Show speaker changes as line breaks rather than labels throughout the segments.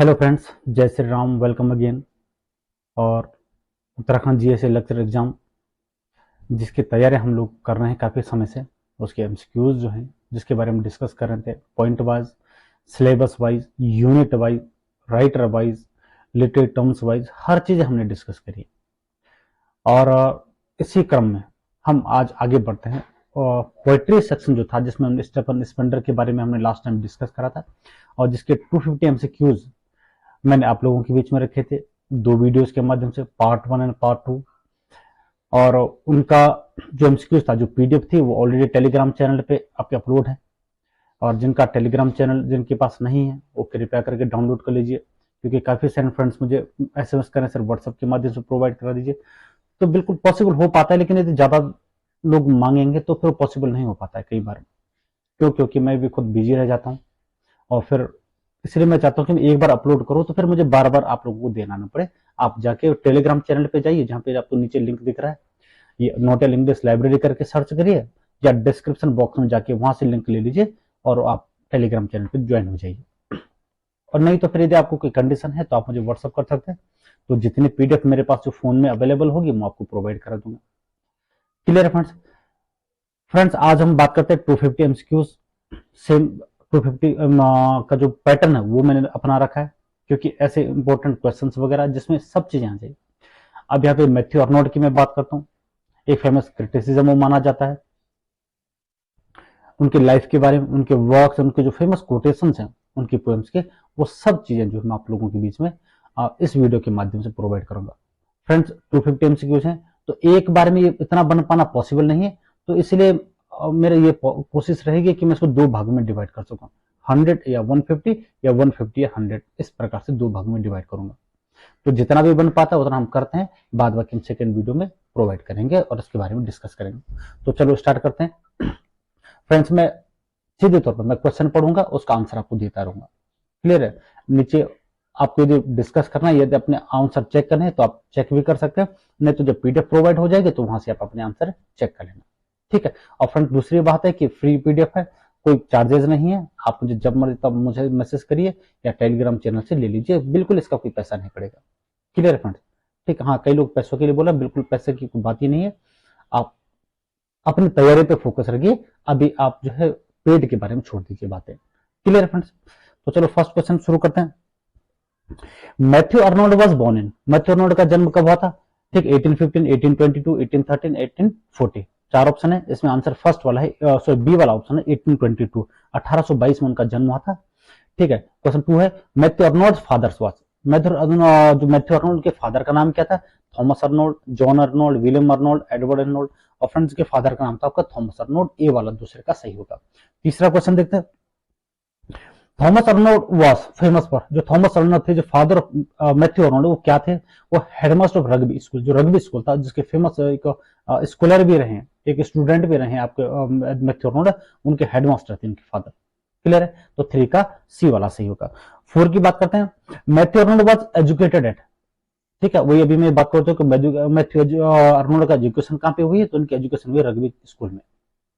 Hello friends, जय Shri Ram. Welcome again. और Uttarakhand GSA lecture exam जिसकी तैयारी हम लोग कर रहे हैं काफ़ी समय से, उसके एमसीक्यूज जो हैं जिसके बारे में डिस्कस कर रहे थे, point wise, syllabus wise, unit wise, writer wise, literary terms wise, हर चीज़ हमने डिस्कस करी। और इसी क्रम में हम आज आगे बढ़ते हैं। पोएट्री सेक्शन जो था जिसमें स्टेफन स्पेंडर के बारे में हमने लास्ट टाइम डिस्कस करा था, और जिसके 250 एमसीक्यूज मैंने आप लोगों के बीच में रखे थे दो वीडियोस के माध्यम से, पार्ट 1 एंड पार्ट 2। और उनका जो एमसीक्यूज था, जो पीडीएफ थी, वो ऑलरेडी टेलीग्राम चैनल पे आपके अपलोड है। और जिनका टेलीग्राम चैनल जिनके पास नहीं है वो कृपया करके डाउनलोड कर लीजिए, क्योंकि काफ़ी सारे फ्रेंड्स मुझे एसएमएस करें, सर व्हाट्सएप के माध्यम से प्रोवाइड करा दीजिए। तो बिल्कुल पॉसिबल हो पाता है, लेकिन यदि ज़्यादा लोग मांगेंगे तो फिर पॉसिबल नहीं हो पाता है कई बार। क्योंकि मैं भी खुद बिजी रह जाता हूँ, और फिर इसलिए मैं चाहता हूँ कि मैं एक बार अपलोड करूँ तो फिर मुझे बार बार आप लोगों को देना ना पड़े। आप जाके टेलीग्राम चैनल पे जाइए, जहाँ पे आपको नीचे लिंक दिख रहा है, ये नोटेल इंग्लिश लाइब्रेरी करके सर्च करिए, या डिस्क्रिप्शन बॉक्स में जाके वहां से लिंक ले लीजिए और आप टेलीग्राम चैनल पे ज्वाइन हो जाइए। और नहीं तो फिर यदि आपको कोई कंडीशन है तो आप मुझे व्हाट्सअप कर सकते हैं, तो जितनी पीडीएफ मेरे पास जो फोन में अवेलेबल होगी मैं आपको प्रोवाइड करा दूंगा। क्लियर है फ्रेंड्स? आज हम बात करते हैं 250 एमसीक्यूज। सेम 250 का जो पैटर्न है वो मैंने अपना रखा है, क्योंकि ऐसे इंपॉर्टेंट क्वेश्चंस वगैरह जिसमें सब चीजें आ जाएगी। अब यहाँ पे मैथ्यू अर्नोल्ड की मैं बात करता हूँ। एक फेमस क्रिटिसिज्म वो माना जाता है, उनके लाइफ के बारे में, उनके वर्क्स, उनके जो फेमस कोटेशंस हैं उनकी पोएम्स के, वो सब चीजें जो मैं आप लोगों के बीच में इस वीडियो के माध्यम से प्रोवाइड करूंगा। फ्रेंड्स 250 एमसीक्यूज हैं, तो एक बार में ये इतना बन पाना पॉसिबल नहीं है, तो इसलिए मेरा ये कोशिश रहेगी कि मैं इसको दो भागों में डिवाइड कर सकूं, 100 या 150, या 150 या 100, इस प्रकार से दो भागों में डिवाइड करूंगा। तो जितना भी बन पाता है उतना हम करते हैं, बाद बाकी हम सेकेंड वीडियो में प्रोवाइड करेंगे और इसके बारे में डिस्कस करेंगे। तो चलो स्टार्ट करते हैं। फ्रेंड्स, मैं सीधे तौर पर मैं क्वेश्चन पढ़ूंगा, उसका आंसर आपको देता रहूंगा। क्लियर है? नीचे आपको यदि डिस्कस करना है, यदि अपने आंसर चेक करने हैं तो आप चेक भी कर सकते हैं, नहीं तो जब पीडीएफ प्रोवाइड हो जाएगी तो वहां से आप अपने आंसर चेक कर लेना। ठीक है? और फ्रेंड दूसरी बात है कि फ्री पीडीएफ है, कोई चार्जेस नहीं है, आप मुझे जब मर्जी तब मुझे मैसेज करिए या टेलीग्राम चैनल से ले लीजिए, बिल्कुल इसका कोई पैसा नहीं पड़ेगा। क्लियर है फ्रेंड्स? ठीक है? हाँ, कई लोग पैसों के लिए बोला, बिल्कुल पैसे की कोई बात ही नहीं है। आप अपनी तैयारी पे फोकस रखिए, अभी आप जो है पेड के बारे में छोड़ दीजिए बातें। क्लियर है फ्रेंड्स? तो चलो फर्स्ट क्वेश्चन शुरू करते हैं। Matthew Arnold was born in, Matthew Arnold का जन्म कब हुआ था? ठीक, 1815, 1822, 1813, 1840। चार ऑप्शन है इसमें, आंसर फर्स्ट वाला है, सॉरी बी वाला ऑप्शन है, 1822, 1822 में उनका जन्म हुआ था। ठीक है? क्वेश्चन 2 है, मैथ्यू अर्नोल्ड फादर्स वाज, जो मैथ्यू अर्नोल्ड के फादर का नाम क्या था? Thomas Arnold, John Arnold, William Arnold, Edward Arnold. और फ्रेंड्स के फादर का नाम था आपका थॉमस अर्नोल्ड, ए वाला दूसरे का सही होगा। तीसरा क्वेश्चन देखते हैं। Thomas Arnold was famous for, जो थॉमस अर्नोल्ड थे, जो फादर मैथ्यू अर्नोल्ड, वो क्या थे? वो हेडमास्टर ऑफ रग्बी स्कूल, जो रग्बी स्कूल था, जिसके फेमस एक स्कॉलर भी रहे हैं, एक स्टूडेंट भी रहे हैं आपके मैथ्यू अर्नोल्ड, उनके हेडमास्टर थे उनके फादर। क्लियर है? तो 3 का सी वाला सही होगा। 4 की बात करते हैं। Matthew Arnold was educated eight, ठीक है, वही अभी मैं बात करता हूँ कि मैथ्यू अर्नोल्ड का एजुकेशन कहाँ पे हुई है, तो उनकी एजुकेशन हुई रग्बी स्कूल में।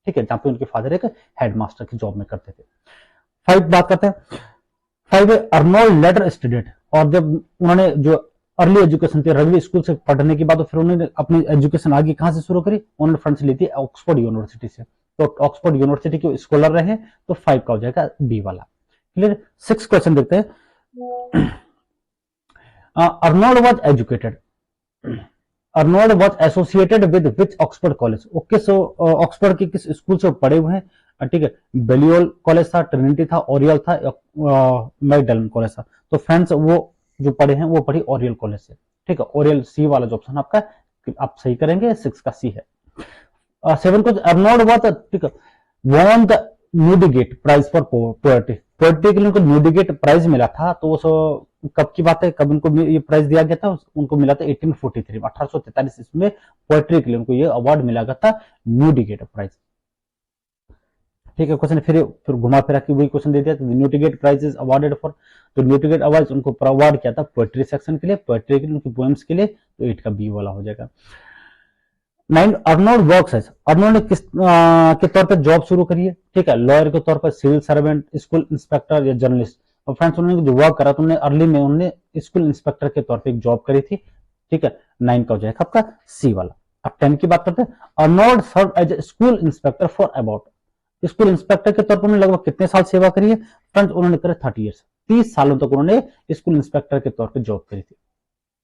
ठीक है? जहाँ पे उनके फादर एक हेडमास्टर की जॉब में करते थे। 5 बात करते हैं। 5 अर्नोल्ड लेटर स्टडीड, और जब उन्होंने जो अर्ली एजुकेशन थी रग्बी स्कूल से पढ़ने के बाद, तो फिर उन्होंने अपनी एजुकेशन आगे कहां से शुरू करी? उन्होंने फ्रेंड्स ली थी ऑक्सफोर्ड यूनिवर्सिटी से, तो ऑक्सफोर्ड यूनिवर्सिटी के स्कॉलर रहे, तो 5 का हो जाएगा बी वाला। क्लियर? 6 क्वेश्चन देखते हैं। Arnold was educated, Arnold was associated with which Oxford college, वो किस ऑक्सफोर्ड के किस स्कूल से पढ़े हुए हैं? ठीक है, बेलियोल कॉलेज था, ट्रिनिटी था, ओरियल था, मैकडलन कॉलेज था। तो फ्रेंड्स वो जो पढ़े हैं वो पढ़ी ओरियल कॉलेज से। ठीक है? ओरियल सी वाला जो ऑप्शन आपका आप सही करेंगे, 6 का सी है। 7 को अर्नोल्ड वाज, ठीक है, won the Newdigate prize for poetry, poetry के लिए उनको न्यूडिगेट प्राइज मिला था, तो वो कब की बात है, कब उनको ये प्राइज दिया गया था? उनको मिला था 1843 में, 1843 इसमें पोएट्री के लिए उनको ये अवार्ड मिला गया था, न्यूडिगेट प्राइज। ठीक है? क्वेश्चन फिर घुमा फिरा के वही क्वेश्चन दे दिया, तो न्यूटिगेट प्राइज इज अवार्डेड फॉर, तो न्यूटिगेट अवार्ड उनको अवार्ड किया था पोएट्री सेक्शन के लिए, पोएट्री के लिए, उनकी पोएम्स के लिए, तो 8 का बी वाला हो जाएगा। 9 अर्नोल्ड वर्क्स एज, अर्नोल्ड ने किस के तौर पर जॉब शुरू करी है? ठीक है, लॉयर के तौर पर, सिविल सर्वेंट, स्कूल इंस्पेक्टर या जर्नलिस्ट। और फ्रेंड्स उन्होंने जो वर्क करा तो उन्होंने अर्ली में उन्होंने स्कूल इंस्पेक्टर के तौर पे एक जॉब करी थी। ठीक है, 9 का हो जाएगा आपका सी वाला। अब 10 की बात करते हैं। Arnold serve as a school inspector for about, school inspector के तौर पर उन्होंने लगभग कितने साल सेवा करी है फ्रेंड्स, उन्होंने करे 30 ईयर्स, 30 सालों तक उन्होंने स्कूल इंस्पेक्टर के तौर पर जॉब करी थी।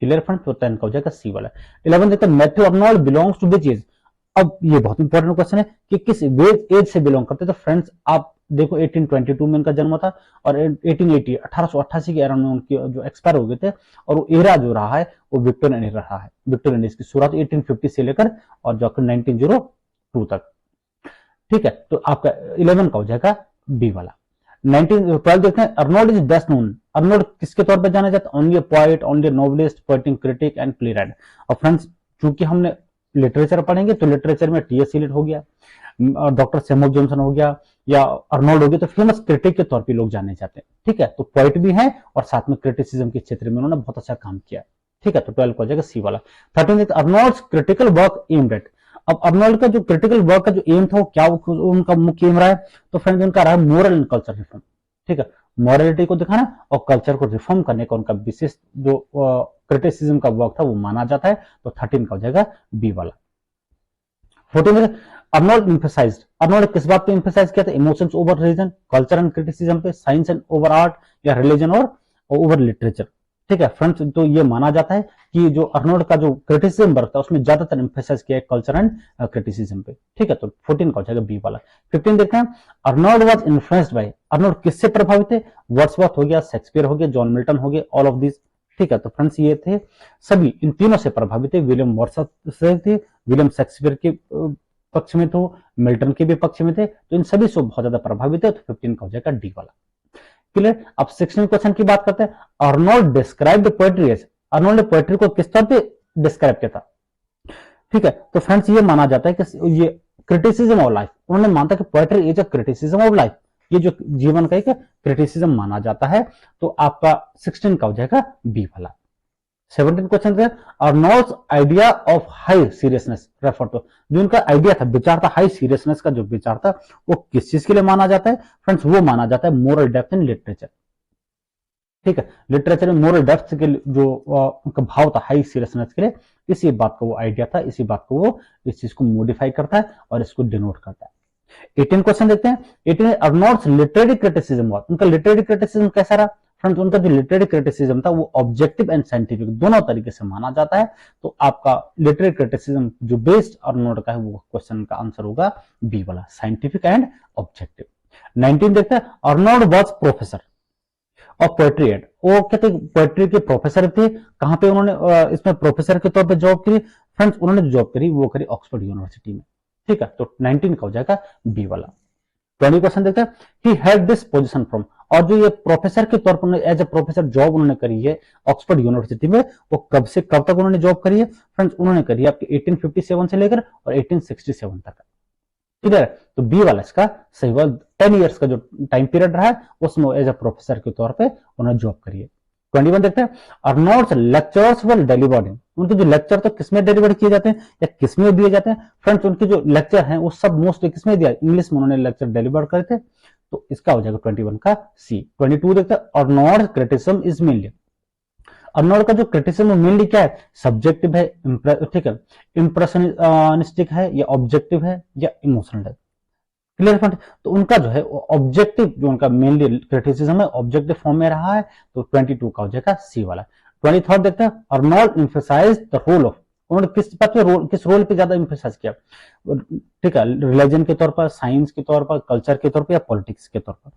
क्लियर फ्रेंड्स, तो 10 का हो जाएगा सी वाला। 11 देखते हैं Matthew Arnold belongs to which age. अब ये बहुत इंपॉर्टेंट क्वेश्चन है कि किस एज से बिलोंग करते हैं। तो फ्रेंड्स आप देखो 1822 में उनका जन्म था और 1880 1888 के एरा में उनके जो एक्सपायर हो गए थे, और वो एरा जो रहा है वो विक्टोरियन एरा रहा है। विक्टोरियन एज की शुरुआत 1850 से लेकर और जो 1902 तक। ठीक है, तो आपका 11 का हो जाएगा बी वाला। 12 देखते हैं। Arnold is best known, Arnold किसके तौर पर जाना जाता है? Only a poet, only a novelist, poetic critic and playwright. और फ्रेंड्स चूंकि हमने लिटरेचर पढ़ेंगे तो लिटरेचर में टी.एस. इलियट हो गया, डॉक्टर सैमुअल जॉनसन हो गया, या अर्नोल्ड हो गया, तो फेमस क्रिटिक के तौर पे लोग जाने जाते हैं। ठीक है, तो पोइट भी हैं और साथ में क्रिटिसिज्म के क्षेत्र में उन्होंने बहुत अच्छा काम किया। ठीक है, तो 12 को हो जाएगा सी वाला। 13 अर्नोल्ड्स क्रिटिकल वर्क एम्ड एट। अब अर्नोल्ड का जो क्रिटिकल वर्क का जो एम था वो क्या उनका मुख्य एम रहा है? तो फ्रेंड्स उनका रहा है मोरल एंड कल्चर रिफॉर्म। ठीक है, मॉरलिटी को दिखाना और कल्चर को रिफॉर्म करने का उनका विशेष जो क्रिटिसिज्म का वर्क था वो माना जाता है। तो 13 का हो जाएगा बी वाला। 14 में अर्नोल्ड एम्फसाइज्ड, अर्नोल्ड किस बात पे एम्फसाइज किया था? Emotions over reason, culture and criticism पे, साइंस एंड ओवर आर्ट, या रिलीजन और ओवर लिटरेचर। ठीक है फ्रेंड्स, तो ये माना जाता है कि जो अर्नोल्ड का जो क्रिटिसिज्म वर्क था उसमें ज्यादातर एम्फसाइज किया है कल्चर एंड क्रिटिसिज्म पे। ठीक है, तो 14 का हो जाएगा बी वाला। 15 देखते हैं। Arnold was influenced bye, Arnold किससे प्रभावित थे? वर्ड्सवर्थ हो गया, शेक्सपियर हो गया, जॉन मिल्टन हो गया, ऑल ऑफ दिस। ठीक है, तो फ्रेंड्स ये थे सभी इन तीनों से प्रभावित थे। विलियम वर्ड्सवर्थ से थे, विलियम शेक्सपियर के पक्ष में तो, मिल्टन के भी पक्ष में थे, तो इन सभी से बहुत ज्यादा प्रभावित है। तो 15 का हो जाएगा डी वाला। क्लियर। अब 16 क्वेश्चन की बात करते हैं। Arnold describe the poetry as, Arnold ने पोएट्री को किस तरह पे डिस्क्राइब किया था? ठीक है, तो फ्रेंड्स ये माना जाता है कि ये क्रिटिसिज्म ऑफ लाइफ, उन्होंने मानता कि poetry is a criticism of life, ये जो जीवन का एक क्रिटिसिज्म माना जाता है। तो आपका 16 का हो जाएगा बी वाला। 17 क्वेश्चन है। Arnold's idea of high seriousness refer to, जो उनका आइडिया था, विचार था, हाई सीरियसनेस का जो विचार था वो किस चीज के लिए माना जाता है? फ्रेंड्स वो माना जाता है मोरल डेप्थ इन लिटरेचर। ठीक है, लिटरेचर में मोरल डेप्थ के जो उनका भाव था हाई सीरियसनेस के लिए, इसी बात का वो आइडिया था, इसी बात को वो इस चीज को मॉडिफाई करता है और इसको डिनोट करता है। 18 क्वेश्चन देखते हैं। 18 अर्नोल्ड्स लिटरेरी क्रिटिसिज्म हुआ, उनका लिटरेरी क्रिटिसिज्म कैसा रहा? फ्रेंड्स उनका जो लिटरेरी क्रिटिसिज्म था वो ऑब्जेक्टिव एंड साइंटिफिक दोनों तरीके से माना जाता है। तो आपका लिटरेरी क्रिटिसिज्म जो बेस्ड अर्नोल्ड का है वो क्वेश्चन का आंसर होगा बी वाला, साइंटिफिक एंड ऑब्जेक्टिव। 19 देखते हैं। Arnold was professor of poetry at, वो कहते पोएट्री के प्रोफेसर थे। कहां पे उन्होंने इसमें प्रोफेसर के तौर पे जॉब करी? फ्रेंड्स उन्होंने जो जॉब करी वो करी ऑक्सफोर्ड यूनिवर्सिटी में। ठीक है, तो 19 का हो जाएगा बी वाला। 20 क्वेश्चन देखते हैं। He had this position from, और जो ये प्रोफेसर के तौर पर एज ए प्रोफेसर जॉब उन्होंने करी है ऑक्सफोर्ड यूनिवर्सिटी में, वो कब से कब तक उन्होंने जॉब करी है? फ्रेंड्स उन्होंने करी है आपके 1857 से लेकर और 1867 तक। ठीक है, तो बी वाला इसका सही हुआ। 10 इयर्स का जो टाइम पीरियड रहा है उसमें एज ए प्रोफेसर के तौर पे उन्होंने जॉब करी है। 21 देखते हैं। अर्नोल्ड्स लेक्चर्स वर डिलीवर्ड, उनके जो लेक्चर तो किसमें डिलीवर किए जाते हैं या किसमें दिए जाते हैं? फ्रेंड्स उनके जो लेक्चर हैं वो सब मोस्टली किसमें दिया? इंग्लिश में उन्होंने लेक्चर डिलीवर करे थे। तो इसका हो जाएगा 21 का सी। 22 देखते हैं। Arnold criticism is mainly, Arnold का जो क्रिटिसिज्म मेनली क्या है? सब्जेक्टिव है, ठीक है, इंप्रेशनिस्टिक है, या ऑब्जेक्टिव है, या इमोशनल है। क्लियर फ्रेंड, तो उनका जो है ऑब्जेक्टिव, जो उनका मेनली क्रिटिसिज्म है ऑब्जेक्टिव फॉर्म में रहा है। तो 22 का हो जाएगा सी वाला। 23 देखते हैं। Arnold emphasize the role of, उन्होंने किस बात पे रोल, किस रोल पे ज्यादा एम्फसाइज किया? ठीक है, रिलीजन के तौर पर, साइंस के तौर पर, कल्चर के तौर पर, या पॉलिटिक्स के तौर पर।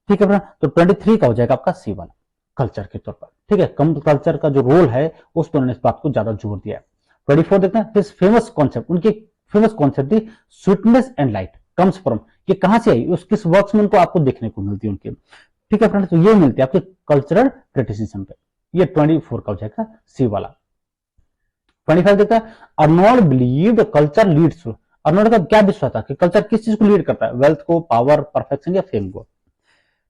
ठीक है फ्रेंड, तो 23 का हो जाएगा आपका सी वाला, कल्चर के तौर पर। ठीक है, कम कल्चर का जो रोल है उस पर उन्होंने इस बात को ज्यादा जोर दिया है। 24 देखते हैं। हिज फेमस कॉन्सेप्ट, उनकी फेमस कॉन्सेप्ट थी sweetness and light comes from, ये कहां से आई? उस किस वर्क्स में उनको आपको देखने को मिलती है उनके? ठीक है फ्रेंड्स, तो ये मिलती है आपके कल्चरल क्रिटिसिज्म पे। ये 24 का हो जाएगा सी वाला। 25 देखता है। Arnold believed culture leads to, Arnold का क्या विश्वास था कि कल्चर किस चीज को लीड करता है? वेल्थ को, पावर, परफेक्शन, या फेम को?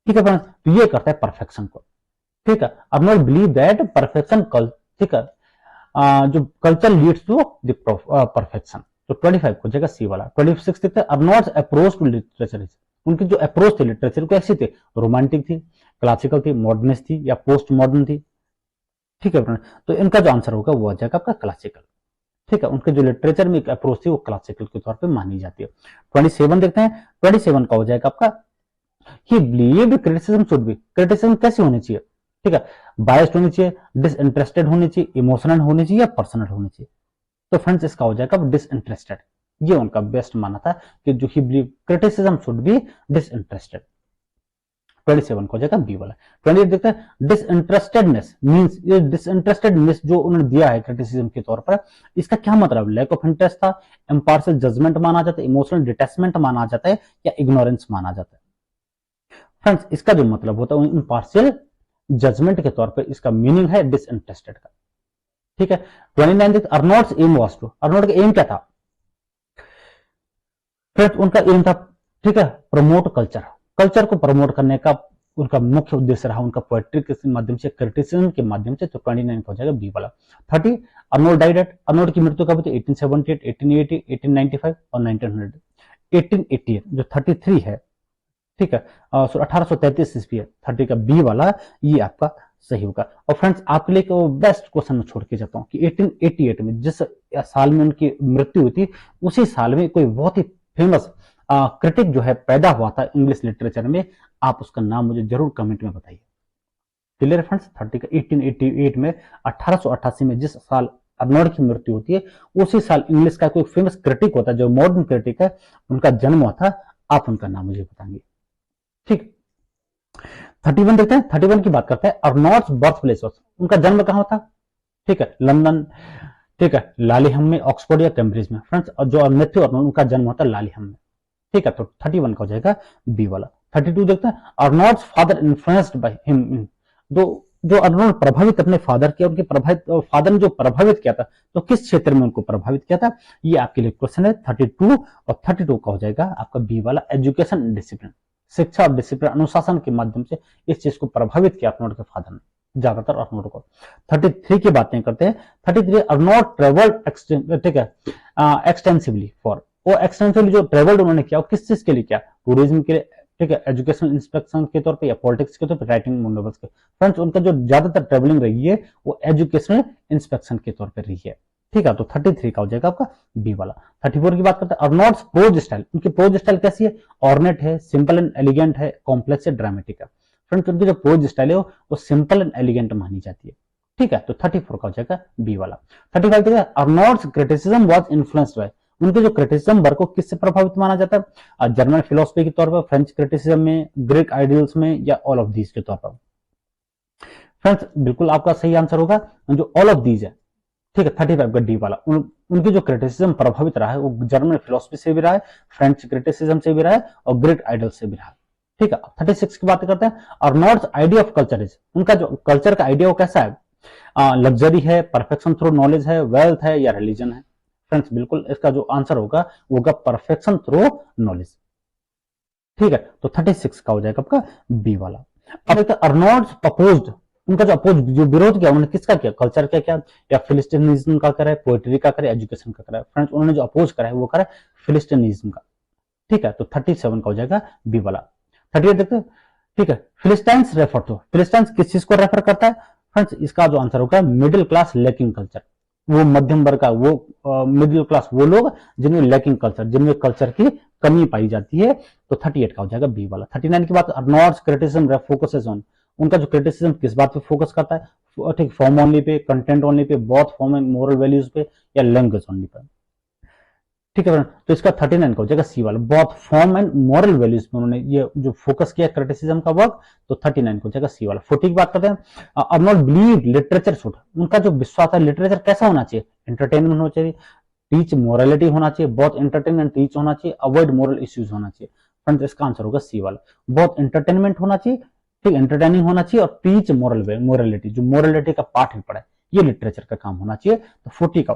ठीक है फ्रेंड्स, तो ये करता है परफेक्शन को। ठीक है, अर्नोल्ड बिलीव दैट परफेक्शन कल, ठीक है, जो culture leads to the perfection. तो 25 को जगह सी वाला। 26 देखते हैं। अर्नोल्ड्स अप्रोच टू लिटरेचर, उनकी जो अप्रोच थी लिटरेचर को ऐसी थी, रोमांटिक थी, क्लासिकल थी, मॉडर्निस्ट थी या पोस्ट मॉडर्न थी? ठीक है फ्रेंड, तो इनका जो आंसर होगा वो आ जाएगा आपका क्लासिकल। ठीक है, उनके जो लिटरेचर में एक अप्रोच थी वो क्लासिकल के तौर पे मानी जाती है। 27 देखते हैं, 27 का हो जाएगा आपका ही believed criticism should be, criticism कैसी होनी चाहिए? ठीक है, बायस्ड होनी चाहिए, डिसइंटरेस्टेड होनी चाहिए, इमोशनल होनी चाहिए या पर्सनल होनी चाहिए? तो फ्रेंड्स इसका हो जाएगा डिसइंटरेस्टेड। ये उनका बेस्ट माना था कि जो ही believe criticism should be disinterested. 27 को हो जाएगा बी वाला। 28 देखते हैं, डिसइंटरेस्टेडनेस मींस, ये डिसइंटरेस्टेडनेस जो उन्होंने दिया है क्रिटिसिज्म के तौर पर, इसका क्या मतलब? लैक ऑफ इंटरेस्ट था, इम्पार्शियल जजमेंट माना जाता है, इमोशनल डिटैचमेंट माना जाता है या इग्नोरेंस माना जाता है? फ्रेंड्स इसका जो मतलब होता है इम्पार्शियल जजमेंट के तौर पर इसका मीनिंग है डिसइंटरेस्टेड का। ठीक है, 29 देखते, अर्नोट्स एम वाज टू, अर्नोट का एम क्या था? फ्रेंड्स उनका एम था, ठीक है, प्रमोट कल्चर, कल्चर को प्रमोट करने का उनका मुख्य उद्देश्य रहा, उनका पोएट्री के माध्यम से, क्रिटिसिज्म के माध्यम से। तो 29 हो जाएगा बी वाला। 30, अर्नोल्ड डाइड एट, अर्नोल्ड की मृत्यु कब थी? 1878, 1880, 1895 और 1900। 1888 जो 33 है, ठीक है, 1833 ईस्वी है, 30 का बी वाला ये आपका सही होगा। और फ्रेंड्स आपके लिए बेस्ट क्वेश्चन में छोड़ के जाता हूँ कि 1888 में जिस साल में उनकी मृत्यु हुई थी, उसी साल में कोई बहुत ही फेमस क्रिटिक जो है पैदा हुआ था इंग्लिश लिटरेचर में। आप उसका नाम मुझे जरूर कमेंट में बताइए। क्लियर फ्रेंड्स, 30 का 1888 में, 1888 में जिस साल अर्नोल्ड की मृत्यु होती है, उसी साल इंग्लिश का कोई फेमस क्रिटिक होता है जो मॉडर्न क्रिटिक है, उनका जन्म हुआ था। आप उनका नाम मुझे बताएंगे। ठीक, 31 देखते हैं, 31 की बात करते हैं। अर्नोल्ड्स बर्थ प्लेस, उनका जन्म कहां था? ठीक है, लंदन, ठीक है, लालिहम में, ऑक्सफोर्ड या कैम्ब्रिज में? फ्रेंड्स जो मैथ्यू अर्नोल्ड, उनका जन्म होता है लालिहम में। ठीक है, तो 31 का हो जाएगा बी वाला। 32 देखते हैं, अर्नोल्ड्स फादर इन्फ्लुएंस्ड बाय हिम, जो अर्नोल्ड प्रभावित अपने फादर किया, उनके प्रभावित फादर ने जो प्रभावित किया था, तो किस क्षेत्र में उनको प्रभावित किया था? ये आपके लिए क्वेश्चन है 32। और 32 का हो जाएगा आपका बी वाला, एजुकेशन एंड डिसिप्लिन, शिक्षा और डिसिप्लिन, अनुशासन के माध्यम से इस चीज को प्रभावित किया अर्नोल्ड के फादर ने, ज्यादातर अर्नोल्ड को। 33 की बातें करते हैं। 33, अर्नोल्ड ट्रेवल्ड, ठीक है, एक्सटेंसिवली फॉर, वो एक्सटेंसिवली जो ट्रेवल्ड उन्होंने किया, वो किस चीज के लिए किया? टूरिज्म के लिए, ठीक है, एजुकेशनल इंस्पेक्शन के तौर पे या पॉलिटिक्स के तौर पे, राइटिंग नॉवेल्स के। फ्रेंड्स उनका जो ज्यादातर ट्रेवलिंग रही है वो एजुकेशनल इंस्पेक्शन के तौर पे रही है। ठीक है, तो 33 का हो जाएगा आपका बी वाला। 34 की बात करते हैं, अर्नोल्ड्स प्रोज स्टाइल, उनकी प्रोज स्टाइल कैसी है? ऑर्नेट है, सिंपल एंड एलिगेंट है, कॉम्प्लेक्स है, ड्रामेटिक है? फ्रेंड्स उनकी जो प्रोज स्टाइल है वो सिंपल एंड एलिगेंट मानी जाती है। ठीक है, तो 34 का हो जाएगा बी वाला। 35 देखिए, अर्नोल्ड्स क्रिटिसिज्म वाज इन्फ्लुएंस्ड बाय, उनके जो क्रिटिसिज्म वर्क को किससे प्रभावित माना जाता है? जर्मन फिलोसफी के तौर पर, फ्रेंच क्रिटिसिज्म में, ग्रीक आइडियल्स में या ऑल ऑफ दीज के तौर पर? फ्रेंड्स बिल्कुल आपका सही आंसर होगा जो ऑल ऑफ दीज है। ठीक है, 35 का डी वाला। उनकी जो क्रिटिसिज्म प्रभावित रहा है वो जर्मन फिलोसफी से भी रहा है, फ्रेंच क्रिटिसिज्म से भी रहा है और ग्रीक आइडल से भी रहा है। ठीक है, 36 की बात करते हैं। Arnold's idea of culture is, उनका जो कल्चर का आइडिया वो कैसा है? लग्जरी है, परफेक्शन थ्रू नॉलेज है, वेल्थ है या रिलीजन है? फ्रेंड्स बिल्कुल इसका जो आंसर होगा वो होगा परफेक्शन थ्रू नॉलेज। ठीक है, तो 36 का हो जाएगा आपका बी वाला। अब देखते हैं, अर्नोल्ड्स अपोज्ड, उनका जो अपोज, जो विरोध किया उन्होंने किसका किया? कल्चर का क्या, या फिलिस्टीनिज्म का करे, पोएट्री का करे, एजुकेशन का करे? फ्रेंड्स उन्होंने जो अपोज करा है वो करा फिलिस्टीनिज्म का। ठीक है, तो 37 का हो जाएगा बी वाला। 38 देखते हैं, ठीक है, फिलिस्टाइंस रेफर टू, फिलिस्टाइंस किस चीज को रेफर करता है? फ्रेंड्स इसका जो आंसर होगा मिडिल क्लास लैकिंग कल्चर, वो मध्यम वर्ग का, वो मिडिल क्लास, वो लोग जिनमें लैकिंग कल्चर, जिनमें कल्चर की कमी पाई जाती है। तो 38 का हो जाएगा बी वाला। 39 की बात, अर्नोल्ड्स क्रिटिसिज्म फोकसेस ऑन, उनका जो क्रिटिसिज्म किस बात पे फोकस करता है? ठीक, form only pay, content only pay, both form and moral values पे या लैंग्वेज ओनली पे? ठीक है फ्रेंड, तो इसका 39 का हो जाएगा सी वाला, both form and moral values पे उन्होंने ये जो फोकस किया क्रिटिसिज्म का वर्क, तो 39 को हो जाएगा सी वाला। 40 की बात करते हैं, अर्नोल्ड बिलीव लिटरेचर शुड, उनका जो विश्वास है लिटरेचर कैसा होना चाहिए? एंटरटेनमेंट होना चाहिए, टीच मोरलिटी होना चाहिए, बहुत एंटरटेनमेंट टीच होना चाहिए, अवॉइड मोरल इश्यूज होना चाहिए? फ्रेंड्स इसका आंसर होगा सी वाला, बहुत एंटरटेनमेंट होना चाहिए, ठीक, एंटरटेनिंग होना चाहिए और टीच मोरलिटी, जो मोरलिटी का पार्ट है पढ़ा है, ये लिटरेचर का काम होना चाहिए। तो 40 का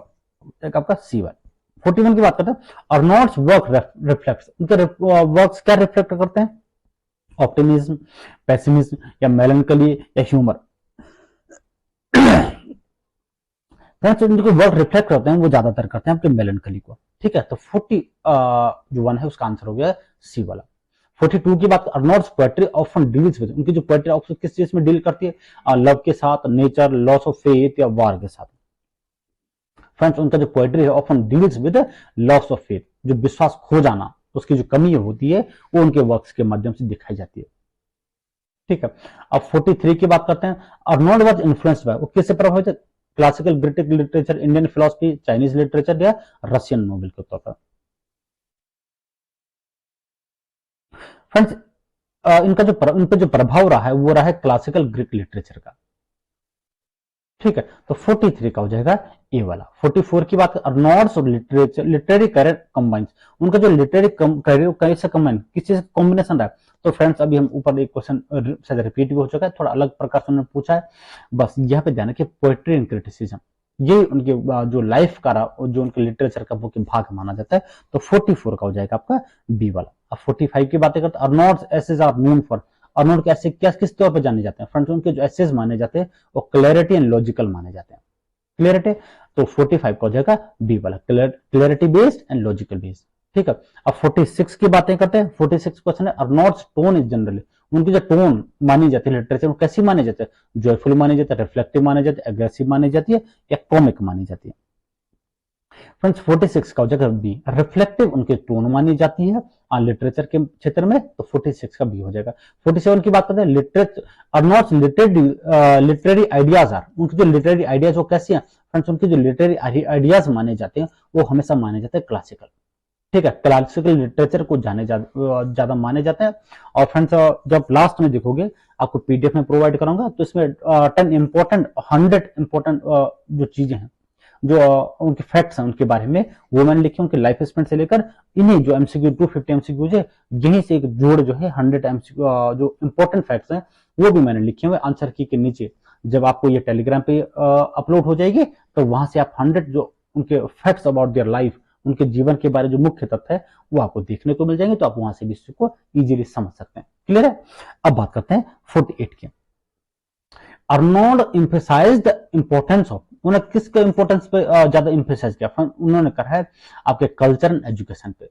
आपका सी वाला। 41 की बात करते हैं, अर्नोल्ड्स वर्क रिफ्लेक्ट्स, उनके वर्क्स क्या रिफ्लेक्ट करते हैं? ऑप्टिमिज्म, पेसिमिज्म या मेलंकली या ह्यूमर? फ्रेंड्स उनके वर्क रिफ्लेक्ट करते हैं वो ज्यादातर करते हैं अपने मेलंकली को। ठीक है, तो 41 है उसका आंसर हो गया सी वाला। 42 की बात, अर्नोल्ड्स पोएट्री ऑफन डील्स विद, उनकी जो पोएट्री ऑफन किस चीज में डील करती है, लव के साथ, नेचर, लॉस ऑफ फेथ या वार के साथ। फ्रेंड्स उनका जो पोएट्री है often deals with loss of faith, जो विश्वास खो जाना, उसकी जो कमी होती है वो उनके वर्क्स के माध्यम से दिखाई जाती है। ठीक है, अब 43 की बात करते हैं। अर्नोल्ड वाज इन्फ्लुएंस्ड बाय, वो किससे प्रभावित है, classical British literature, Indian philosophy, Chinese literature या रशियन नोवेल के तौर पर। फ्रेंड्स इन पर जो प्रभाव रहा है वो रहा है क्लासिकल ग्रीक लिटरेचर का। ठीक है, तो 43 का हो जाएगा ए वाला। 44 की बात, अर्नोल्ड्स और लिटरेचर लिटरेरी करियर कंबाइंस, उनका जो लिटरेरी करियर कैसे कंबाइन, किस चीज कॉम्बिनेशन रहा है। तो फ्रेंड्स अभी हम ऊपर एक क्वेश्चन शायद रिपीट भी हो चुका है, थोड़ा अलग प्रकार से उन्होंने पूछा है, बस यहाँ पे ध्यान रखिए, पोएट्री एंड क्रिटिसिज्म, ये उनके जो लाइफ का रहा, जो उनके लिटरेचर का मुख्य भाग माना जाता है। तो 44 का हो जाएगा आपका बी वाला। अब 45 की बातें करते हैं। Arnold's essays are known for, Arnold के ऐसे क्या किस तौर पर जाने जाते हैं। फ्रेंड्स उनके जो एसेज माने जाते हैं वो क्लैरिटी एंड लॉजिकल माने जाते हैं। क्लियरिटी, तो 45 का हो जाएगा बी वाला, clarity based and logical based. ठीक है, अब 46 की बातें करते हैं। 46 क्वेश्चन है, अर्नोल्ड्स टोन इज जनरली, उनकी जो टोन मानी जाती है लिटरेचर में कैसी मानी जाती है, जॉयफुल मानी जाती है, रिफ्लेक्टिव मानी जाती है, एग्रेसिव मानी जाती है या कॉमिक मानी जाती है। फ्रेंड्स 46 का हो जाएगा बी, रिफ्लेक्टिव उनकी टोन मानी जाती है लिटरेचर के क्षेत्र में, तो 46 का बी हो जाएगा। 47 की बात करते हैं, लिटरेचर अर्नोल्ड्स लिटरेरी आइडियाज आर, उनकी जो लिटरेरी आइडियाज वो कैसी हैं। फ्रेंड्स उनकी जो लिटरेरी आइडियाज माने जाते हैं वो हमेशा माने जाते हैं क्लासिकल। ठीक है, क्लासिकल लिटरेचर को ज्यादा माने जाते हैं। और फ्रेंड्स जब लास्ट में देखोगे, आपको पीडीएफ में प्रोवाइड करूंगा, तो इसमें 100 इंपॉर्टेंट जो चीजें हैं, जो उनके फैक्ट्स हैं उनके बारे में, वो मैंने लिखे उनके लाइफ स्पेन से लेकर इन्हीं जो एमसीक्यू 250 एमसीक्यूज है, यहीं से एक जोड़ जो है 100 एमसीक्यू जो इंपॉर्टेंट फैक्ट्स हैं वो भी मैंने लिखे हुए आंसर की के नीचे। जब आपको ये टेलीग्राम पे अपलोड हो जाएगी तो वहां से आप 100 जो उनके फैक्ट्स अबाउट देयर लाइफ, उनके जीवन के बारे जो मुख्य तथ्य है वो आपको देखने को मिल जाएंगे, तो आप वहां से भी इसको इजीली समझ सकते हैं। क्लियर है, अब बात करते हैं 48 की। Arnold emphasised the importance of, उन्होंने किसके इंपॉर्टेंस पे ज्यादा एम्फेसाइज किया, उन्होंने कहा है आपके कल्चर एंड एजुकेशन पे,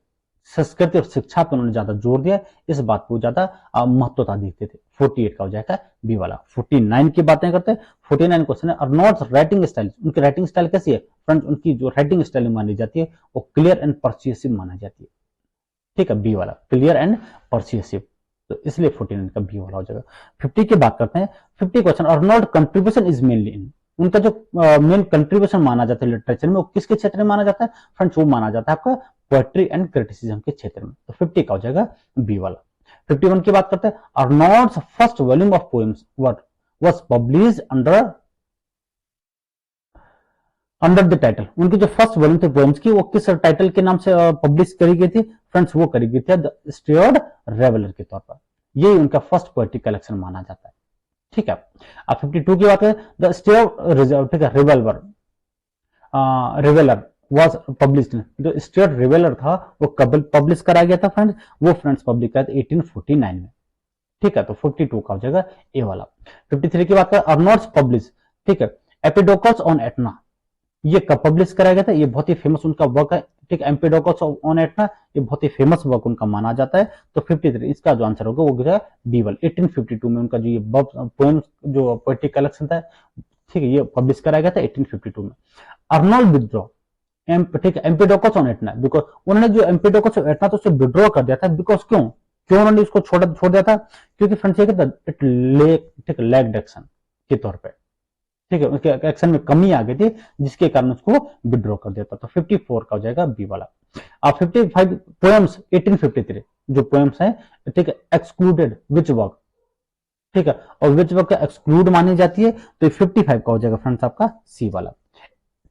संस्कृति और शिक्षा पे उन्होंने ज्यादा जोर दिया, इस बात को ज्यादा महत्वता देते थे। 48 का हो जाएगा बी वाला। 49 की बातें करते हैं। 49 क्वेश्चन है, अर्नोल्ड्स राइटिंग स्टाइल, उनकी राइटिंग स्टाइल कैसी है। फ्रेंड्स उनकी जो राइटिंग स्टाइल मानी जाती है वो क्लियर एंड परsuasive माना जाती है। ठीक है, बी वाला, क्लियर एंड परsuasive, तो इसलिए 49 का बी वाला हो जाएगा। 50 की बात करते हैं। 50 question, Arnold contribution is mainly इन, उनका जो मेन कंट्रीब्यूशन माना जाता है लिटरेचर में वो किसके क्षेत्र में माना जाता है। फ्रेंड्स वो माना जाता है आपका पोएट्री एंड क्रिटिसिज्म के क्षेत्र में, तो 50 का हो जाएगा बी वाला। 51 की बात करते हैं। Arnold's first volume of poems was published under the title, उनकी जो फर्स्ट वॉल्यूम थे पोएम्स की वो किस टाइटल के नाम से पब्लिश करी गई थी। फ्रेंड्स वो करी गई थी द स्टुअर्ट रेवलर के तौर पर, यही उनका फर्स्ट पोएट्री कलेक्शन माना जाता है। ठीक है, अब 52 की बात करें, द स्टुअर्ट, ठीक है, रिवेलर वाज पब्लिश्ड, जो स्टुअर्ट रिवेलर था वो कब पब्लिश कराया गया था। फ्रेंड्स वो फ्रेंड्स पब्लिश किया था 1849 में। ठीक है, तो 42 का हो जाएगा ए वाला। 53 की बात करें, अर्नोल्ड्स पब्लिश, ठीक है, एपिडोकस ऑन एटना, ये कब पब्लिश कराया गया था, ये बहुत ही फेमस उनका वर्क है। ठीक है, एम्पेडोकस ऑन एटना, ये बहुत ही फेमस वर्क उनका माना जाता है। तो 53 इसका जो आंसर होगा वो गिरा बी वाला। 1852 में उनका जो ये पोएम्स जो पोएट्री कलेक्शन था, ठीक है, ये पब्लिश कराया गया था 1852 में। अर्नोल्ड विथड्रॉ, ठीक है, एम्पेडोकस ऑन एटना, बिकॉज उन्होंने जो एम्पेडोकस ऑन एटना तो उसे विड्रॉ कर दिया था, बिकॉज क्यों उन्होंने इसको छोड़ दिया था, क्योंकि फ्रेंड्स इट लैग्ड एक्शन के तौर पे, ठीक है, उसके एक्शन में कमी आ गई थी जिसके कारण उसको विड्रॉ कर दिया था। तो 54 का हो जाएगा बी वाला। अब 55 पोएम्स 1853 जो पोएम्स हैं, ठीक है, एक्सक्लूडेड विच वर्क, ठीक है, और विच वर्क एक्सक्लूड मानी जाती है, तो 55 का हो जाएगा फ्रेंड्स आपका सी वाला।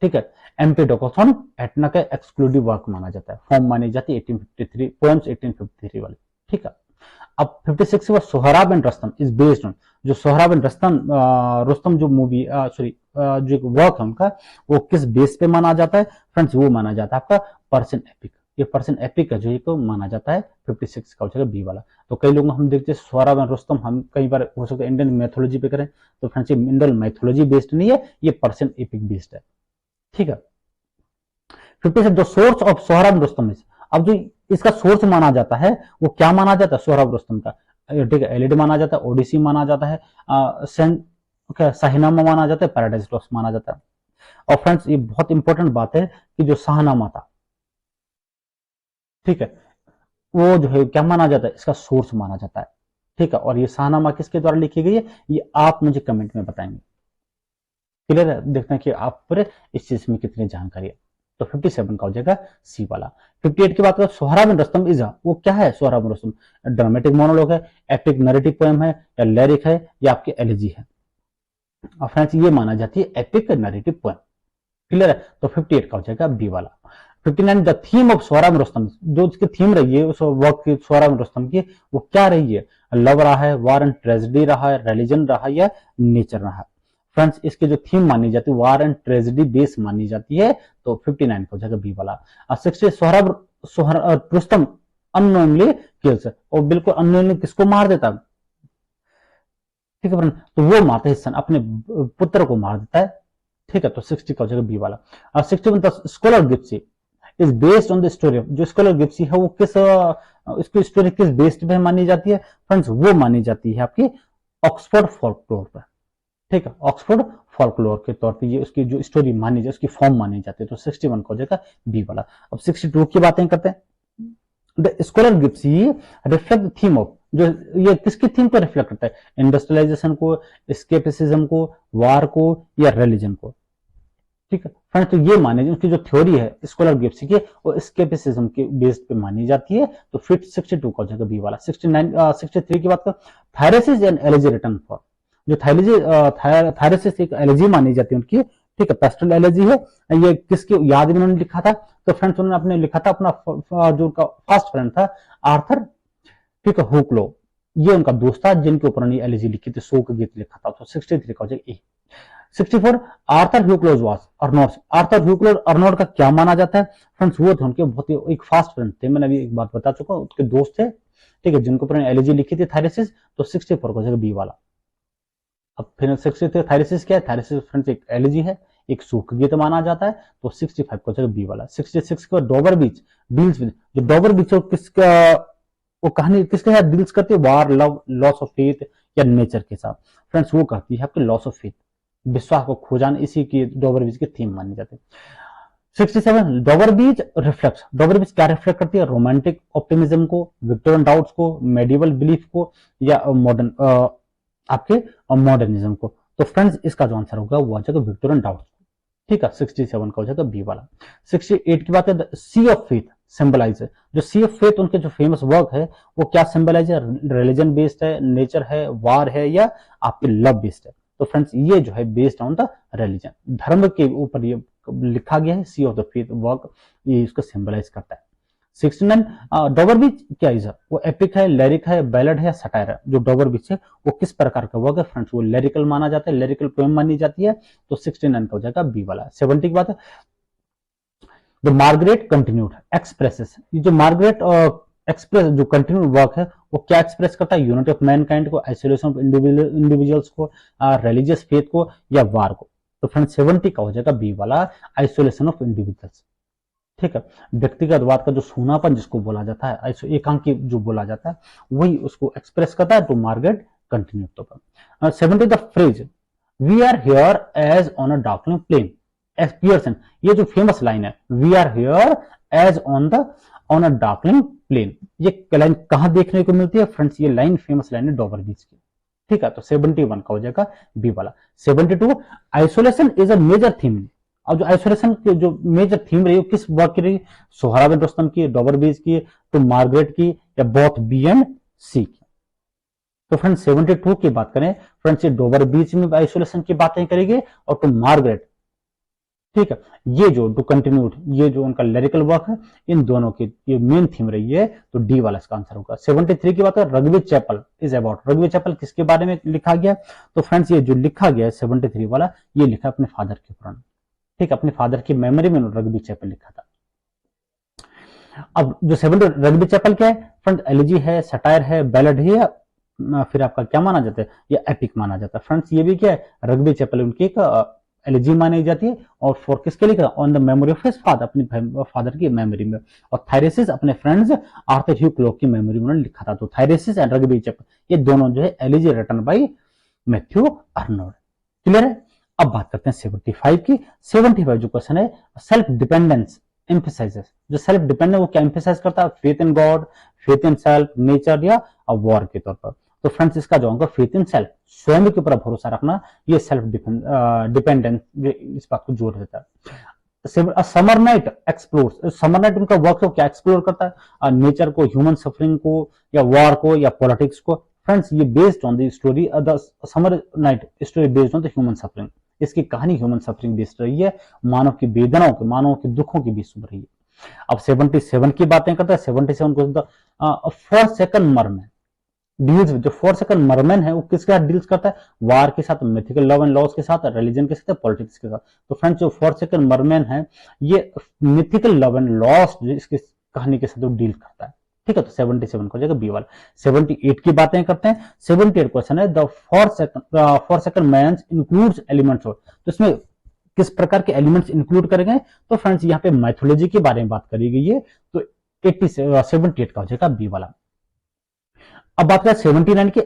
ठीक है, एम्पेडोकस ऑन एटना का एक्सक्लूडिव वर्क माना जाता है, फॉर्म मानी जाती है 1853 पोएम्स 1853 वाले। ठीक है, अब 56 में Sohrab and Rustom is based on, जो सोहराब एंड रुस्तम जो मूवी जो एक वर्क है उनका, वो किस बेस पे माना जाता है। फ्रेंड्स वो माना जाता है आपका पर्शियन एपिक, ये पर्शियन एपिक का जो एक माना जाता है। 56 का हो जाएगा बी वाला। तो कई लोग हम देखते हैं सोहराब एंड रुस्तम, हम कई बार हो सकता है इंडियन मैथोलॉजी पे करें, तो फ्रेंड्स ये इंडियन मैथोलॉजी बेस्ड नहीं है, ये पर्शियन एपिक बेस्ड है। ठीक है, 56 the source of Sohrab and Rustam is, अब जो इसका सोर्स माना जाता है वो क्या माना जाता है, सोहराब रुस्तम का, ठीक है, एलिड माना जाता है, ओडिसी माना जाता है, शाहीनामा माना जाता है, पैराडाइज लॉस्ट माना जाता है। और फ्रेंड्स ये बहुत इंपॉर्टेंट बात है कि जो शाहनामा था, ठीक है, वो जो है क्या माना जाता है, इसका सोर्स माना जाता है, ठीक है। और ये शाहनामा किसके द्वारा लिखी गई है, ये आप मुझे कमेंट में बताएंगे। क्लियर है, देखते हैं कि आप पर इस चीज में कितनी जानकारी है। तो 57 का हो जाएगा सी वाला। 58 की बात करें, सोहरा बिन रुस्तम इज वो क्या है, सोहरा बिन रुस्तम ड्रामेटिक मोनोलॉग है, एपिक नरेटिव पोएम है, या लिरिक है, या आपकी एलिजी है। और फ्रेंड्स ये माना जाती है एपिक नरेटिव पोएम। क्लियर है, तो 58 का हो जाएगा बी वाला। 59 द थीम ऑफ सोहरा बिन रुस्तम, जो उसकी थीम रही है उस वर्क की सोहरा बिन रुस्तम की, वो क्या रही है, लव रहा है, वार एंड ट्रेजेडी रहा है, रिलीजन रहा है, या नेचर रहा है। फ्रेंड्स इसकी जो थीम मानी जाती है वार एंड ट्रेजेडी बेस मानी जाती है, तो 59 का हो जाएगा बी वाला। 60 सोहरा रुस्तम अननोइंगली किल्स, और बिल्कुल अननोइंगली किसको मार देता, ठीक है फ्रेंड, तो वो मारता है अपने पुत्र को मार देता है, ठीक है। तो 60 का हो जाएगा बी वाला। 61 Scholar Gipsy is based on the story, जो स्कॉलर गिप्सी है वो किस इसकी स्टोरी किस बेस्ड पे मानी जाती है, फ्रेंड्स वो मानी जाती है आपकी ऑक्सफोर्ड फोल्कलोर पर, ठीक है, ऑक्सफोर्ड फोल्कलोर के तौर पे ये उसकी जो स्टोरी मानी जाती है, उसकी फॉर्म मानी जाती है। तो 61 का हो जाएगा बी वाला। अब 62 की बातें करते हैं। The Scholar Gipsy reflect the theme of, जो ये किसकी थीम को रिफ्लेक्ट करता है, इंडस्ट्रियलाइजेशन को, स्केपिसिज्म को, वार को, या रिलीजन को, ठीक है फ्रेंड्स। तो ये माने उसकी जो थ्योरी है स्कॉलर गिप्सी की, वो स्केपिसिज्म के बेस्ड पे मानी जाती है। तो फिर 62 का हो जाएगा बी वाला। 63 की बात कर, थायरेसिस एंड एलिजी रिटर्न फॉर, जो थायरेसिस एक एलिजी मानी जाती है उनकी, ठीक है, पेस्टल एलिजी है। ये किसकी याद में उन्होंने लिखा था, तो फ्रेंड्स उन्होंने अपने लिखा था अपना जो फर्स्ट फ्रेंड था आर्थर, ठीक है, हुकलो, ये उनका दोस्त था जिनके ऊपर उन्होंने एलिजी लिखी थी, शोक गीत लिखा था। तो 63 का हो जाएगा A. 64 Arthur Hugh Clough was Arnold, Arthur Hugh Clough Arnold का क्या माना जाता है, फ्रेंड्स वो थे उनके बहुत ही एक फास्ट फ्रेंड थे, मैंने अभी एक बात बता चुका हूं, उसके दोस्त थे, ठीक है, जिनको ऊपर एलिजी लिखी थी थायरेसिस। तो 64 का हो जाएगा बी वाला। अब फिर 63 थायरेसिस क्या है, थायरेसिस फ्रेंड्स एक एलिजी है, एक शोक गीत माना जाता है। तो 65 को बी वाला। 66 को डॉबर बीच डील्स विद, जो डॉबर बीच किसका वो कहानी किसके साथ डील्स करती है, वार, लव, लॉस ऑफ फेथ, या नेचर के साथ, फ्रेंड्स वो कहती है आपके लॉस ऑफ फेथ, विश्वास को खो जाना, इसी की डॉबर बीच की थीम मानी जाती है। 67 डॉबर बीच रिफ्लेक्ट्स, डॉबर बीच क्या रिफ्लेक्ट करती है, रोमांटिक ऑप्टिमिज्म को, विक्टोरियन डाउट्स को, मेडिवल बिलीफ को, या मॉडर्न आपके मॉडर्निज्म को। तो फ्रेंड्स इसका जो आंसर होगा वो आ जाएगा विक्टोरियन डाउट्स, ठीक है। 67 का हो जाएगा बी वाला। 68 की बात है, सी ऑफ फेथ सिंबलाइज है, जो सी ऑफ फेथ उनके जो फेमस वर्क है वो क्या सिंबलाइज है, रिलीजन बेस्ड है, नेचर है, वार है, या आपके लव बेस्ड है। तो फ्रेंड्स ये जो है बेस्ड ऑन द रिलीजन, धर्म के ऊपर ये लिखा गया है, सी ऑफ द फेथ वर्क ये इसको सिंबलाइज करता है। 69 डॉबर बीच क्या है, वो एपिक है, लिरिक है, बैलेड है, सटायर है। जो डॉबर बीच है वो किस प्रकार का वर्क है, फ्रेंड्स वो लिरिकल माना जाता है, लिरिकल पोएम मानी जाती है। तो 69 का हो जाएगा बी वाला। 70 की बात है, द मार्गरेट कंटिन्यूड एक्सप्रेसेस, ये जो मार्गरेट एक्सप्रेस जो कंटिन्यूड वर्क है वो क्या एक्सप्रेस करता है, यूनिटी ऑफ मैनकाइंड को, आइसोलेशन ऑफ इंडिविजुअल्स को, रिलीजियस फेथ को, या वार को। तो फ्रेंड्स 70 का हो जाएगा बी वाला, आइसोलेशन ऑफ इंडिविजुअल्स, ठीक है, व्यक्तिगत बात का जो सूनापन जिसको बोला जाता है, एकांकी जो बोला जाता है वही उसको एक्सप्रेस करता है। तो मार्गरेट कंटिन्यूड। तो 70 the phrase we are here as on a darkening plain, S Pearson, ये जो फेमस लाइन है, we are here as on a darkening plain, ये लाइन कहां देखने को मिलती है, फ्रेंड्स ये लाइन फेमस लाइन है डॉबर बीच की, ठीक है। तो 71 का हो जाएगा बी वाला। 72 isolation is a major theme, और जो आइसोलेशन की जो मेजर थीम रही किस वर्क की रही, सोहरा बिन रुस्तम की, डॉबर बीच की, तो मार्गरेट की, या बोथ बी एंड सी की। तो फ्रेंड्स 72 की बात करें, फ्रेंड्स ये डॉबर बीच में आइसोलेशन की बातें करेंगे, और तो मार्गरेट, ठीक है, ये जो टू कंटिन्यूड ये जो उनका लिरिकल वर्क है, इन दोनों की ये मेन थीम रही है। तो डी वाला इसका आंसर होगा। 73 की बात है, Rugby Chapel is about, Rugby Chapel किसके बारे में लिखा गया, तो फ्रेंड्स ये जो लिखा गया है 73 वाला, ये लिखा अपने फादर के ऊपर, ठीक, अपने फादर की मेमोरी में रग्बी चैपल लिखा था। अब जो 70 रग्बी चैपल क्या है, फ्रेंड्स एलिजी है, सटायर है, बैलेड है, फिर आपका क्या माना जाता है, ये एपिक माना जाता है। फ्रेंड्स ये भी क्या है, रग्बी चैपल उनकी एक एलिजी मानी जाती है। और फोर किसके लिए, on the memory of his father, अपने फादर की मेमोरी में। और थायरेसिस अपने फ्रेंड्स आर्थर ह्यू क्लॉक की मेमोरी में उन्होंने लिखा था। तो थायरेसिस एंड रग्बी चैप्टर, ये दोनों जो है elegy written by Matthew Arnold. Clear है। अब बात करते हैं 75 की। 75 जो क्वेश्चन है, सेल्फ डिपेंडेंस एम्फेसाइजेस। जो सेल्फ डिपेंडेंस वो क्या एम्फेसाइज करता है, faith in God, faith in self, nature या वॉर के तौर पर। तो फ्रेंड्स इसका जो होगा फेथ इन सेल्फ, स्वयं के ऊपर भरोसा रखना, ये सेल्फ डिपेंडेंस इस बात को जोड़ देता है। Summer night explores, summer night उनका वर्क क्या एक्सप्लोर करता है, नेचर को, ह्यूमन सफरिंग को, या वॉर को, या पॉलिटिक्स को। फ्रेंड्स ये based on the story, the summer night story based on the human suffering. इसकी कहानी ह्यूमन सफरिंग बेस्ड रही है, मानव की वेदनाओं के, मानव के दुखों की बेस्ड रही है। अब 77 की बातें करता है। 77 को फोर सेकंड मरमैन डील्स, जो फोर सेकंड मरमैन है वो किसके साथ डील्स करता है, वार के साथ, मिथिकल लव एंड लॉस के साथ, रिलीजन के साथ, पॉलिटिक्स के साथ। तो फ्रेंड्स जो फोर सेकंड मरमैन है ये मिथिकल लव एंड लॉस इसकी कहानी के साथ डील करता है। ठीक है, तो 77 को जाएगा बी वाला। 78 की बातें करते हैं। 78 क्वेश्चन है, the four second man includes elements of, तो इसमें किस प्रकार के एलिमेंट्स इंक्लूड करेंगे। तो फ्रेंड्स यहाँ पे मैथोलॉजी के बारे में बात करी गई है। तो 78 का हो जाएगा बी वाला। अब बात करें 79 की,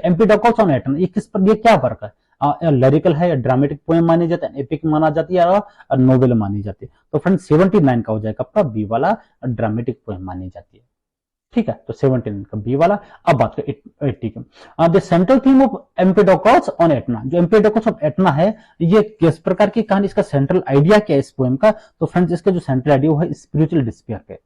एम्पीडोकस ऑन एटम, ये किस पर, ये क्या वर्क है, लिरिकल है या ड्रामेटिक पोएम मानी जाती है, एपिक माना जाती है या नोवेल मानी जाती है। तो फ्रेंड्स 79 का हो जाएगा आपका बी वाला, ड्रामेटिक पोएम मानी जाती है। ठीक है, तो 79 का बी वाला। अब बात करें 80 की, the central theme of Empedocles on Etna, जो एम्पीडोकस ऑफ एटना है ये किस प्रकार की कहानी, इसका सेंट्रल आइडिया क्या है इस पोएम का। तो फ्रेंड्स इसका जो सेंट्रल आइडिया वो है स्पिरिचुअल डिस्पेयर पे,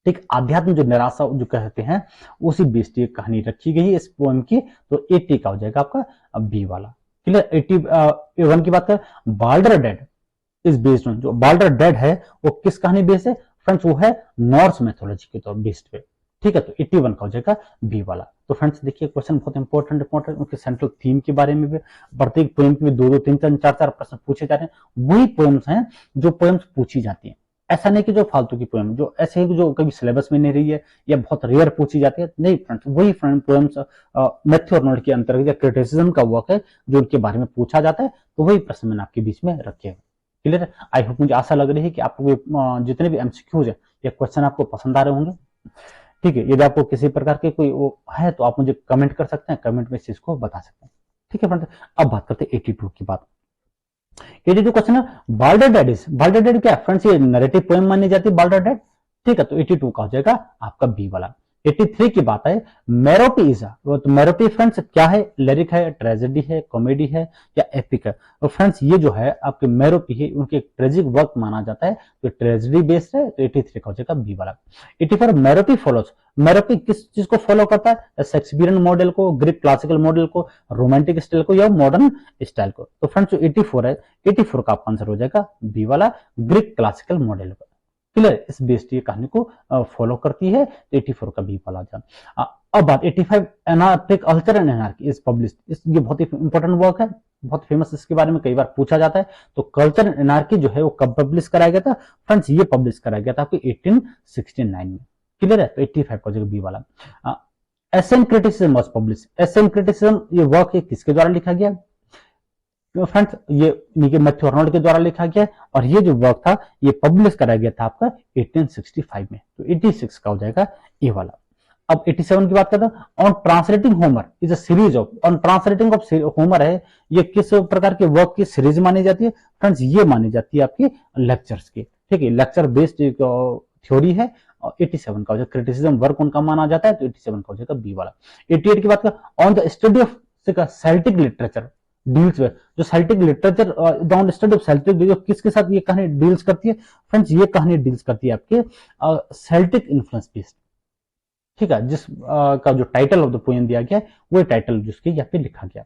ठीक, आध्यात्म जो निराशा जो कहते हैं उसी बेस्ड ये कहानी रखी गई है इस पोएम की। तो 80 का हो जाएगा आपका बी वाला। क्लियर। 81 की बात करें, Balder Dead is based on, जो बाल्डर डेड है वो किस कहानी बेस्ड है फ्रेंड्स, वो है नॉर्स मैथोलॉजी के तौर बेस्ड पे। ठीक है, तो 81 का हो जाएगा बी वाला। तो फ्रेंड्स देखिए क्वेश्चन बहुत इंपॉर्टेंट उनके सेंट्रल थीम के बारे में भी, प्रत्येक पोएम के 2-2, 3-3, 4-4 प्रश्न पूछे जा रहे हैं। वही पोएम्स हैं जो पोएम्स पूछी जाती हैं, ऐसा नहीं कि जो फालतू की पोएम जो ऐसे ही जो कभी सिलेबस में नहीं रही है या बहुत रेयर पूछी जाती है, नहीं फ्रेंड्स, वही पोएम्स मैथ्यू अर्नोल्ड के अंतर्गत या क्रिटिसिज्म का वर्क है जो उनके बारे में पूछा जाता है। तो वही प्रश्न मैंने आपके बीच में रखे हैं। क्लियर है। आई होप, मुझे आशा लग रही है कि आपको जितने भी एमसीक्यूज है या क्वेश्चन आपको पसंद आ रहे होंगे। ठीक है, यदि आपको किसी प्रकार के कोई वो है तो आप मुझे कमेंट कर सकते हैं, कमेंट में इस चीज को बता सकते हैं। ठीक है फ्रेंड्स, अब बात करते हैं 82 की बात। 82 क्वेश्चन है, बाल्डर डेड क्या है फ्रेंड्स, ये नैरेटिव पोएम मानी जाती है बाल्डर डेड। ठीक है, तो 82 का हो जाएगा आपका बी वाला। 83 की बात है, मेरोपीजा, तो मेरोपी फ्रेंड्स क्या है, लिरिक है, ट्रेजेडी है, कॉमेडी है या एपिक है। तो फ्रेंड्स ये जो है आपके मेरोपी है उनके ट्रेजिक वर्क माना जाता है, तो ट्रेजेडी बेस्ड है। तो 83 का हो जाएगा बी वाला। 84 मेरोपी फॉलोज, मेरोपी किस चीज को फॉलो करता है, शेक्सपियरियन मॉडल को, ग्रीक क्लासिकल मॉडल को, रोमांटिक स्टाइल को या मॉडर्न स्टाइल को। तो फ्रेंड्स जो 84 है, 84 का आपका आंसर हो जाएगा बी वाला, ग्रीक क्लासिकल मॉडल को। क्लियर, इस बेस्ड ये कहानी को फॉलो करती है। तो 84 का बी वाला जान। अब बात 85 anarchic culture and anarchy is published, ये बहुत ही इंपॉर्टेंट वर्क है, बहुत फेमस, इसके बारे में कई बार पूछा जाता है। तो कल्चर एंड एनार्की जो है वो कब पब्लिश कराया गया था फ्रेंड्स, ये पब्लिश कराया गया था आपको 1869 में। क्लियर है, तो 85 का बी वाला। Essays in criticism was publish, essays in criticism ये वर्क किसके द्वारा लिखा गया फ्रेंड्स, ये मैथ्यू अर्नोल्ड के द्वारा लिखा गया और ये जो वर्क था ये पब्लिश कराया गया था आपका 1865 में। तो 86 का हो जाएगा ए वाला। अब 87 की बात करते हैं, on translating Homer is a series of, on translating of Homer है, ये किस प्रकार के वर्क की सीरीज मानी जाती है फ्रेंड्स, ये मानी जाती है आपकी लेक्चर्स की। ठीक है, लेक्चर बेस्ड थ्योरी है। और 87 का हो जाएगा क्रिटिसिज्म वर्क उनका माना जाता है, तो 87 का हो जाएगा बी वाला। 88 की बात करें, on the study of Celtic literature deals में, जो Celtic literature down study of Celtic, किसके साथ ये कहानी डील्स करती है फ्रेंड्स, ये कहानी डील्स करती है आपके सेल्टिक इन्फ्लुएंस बेस्ड। ठीक है, जिस का जो टाइटल ऑफ द पोएम दिया गया है वो टाइटल जिसके यहाँ पे लिखा गया।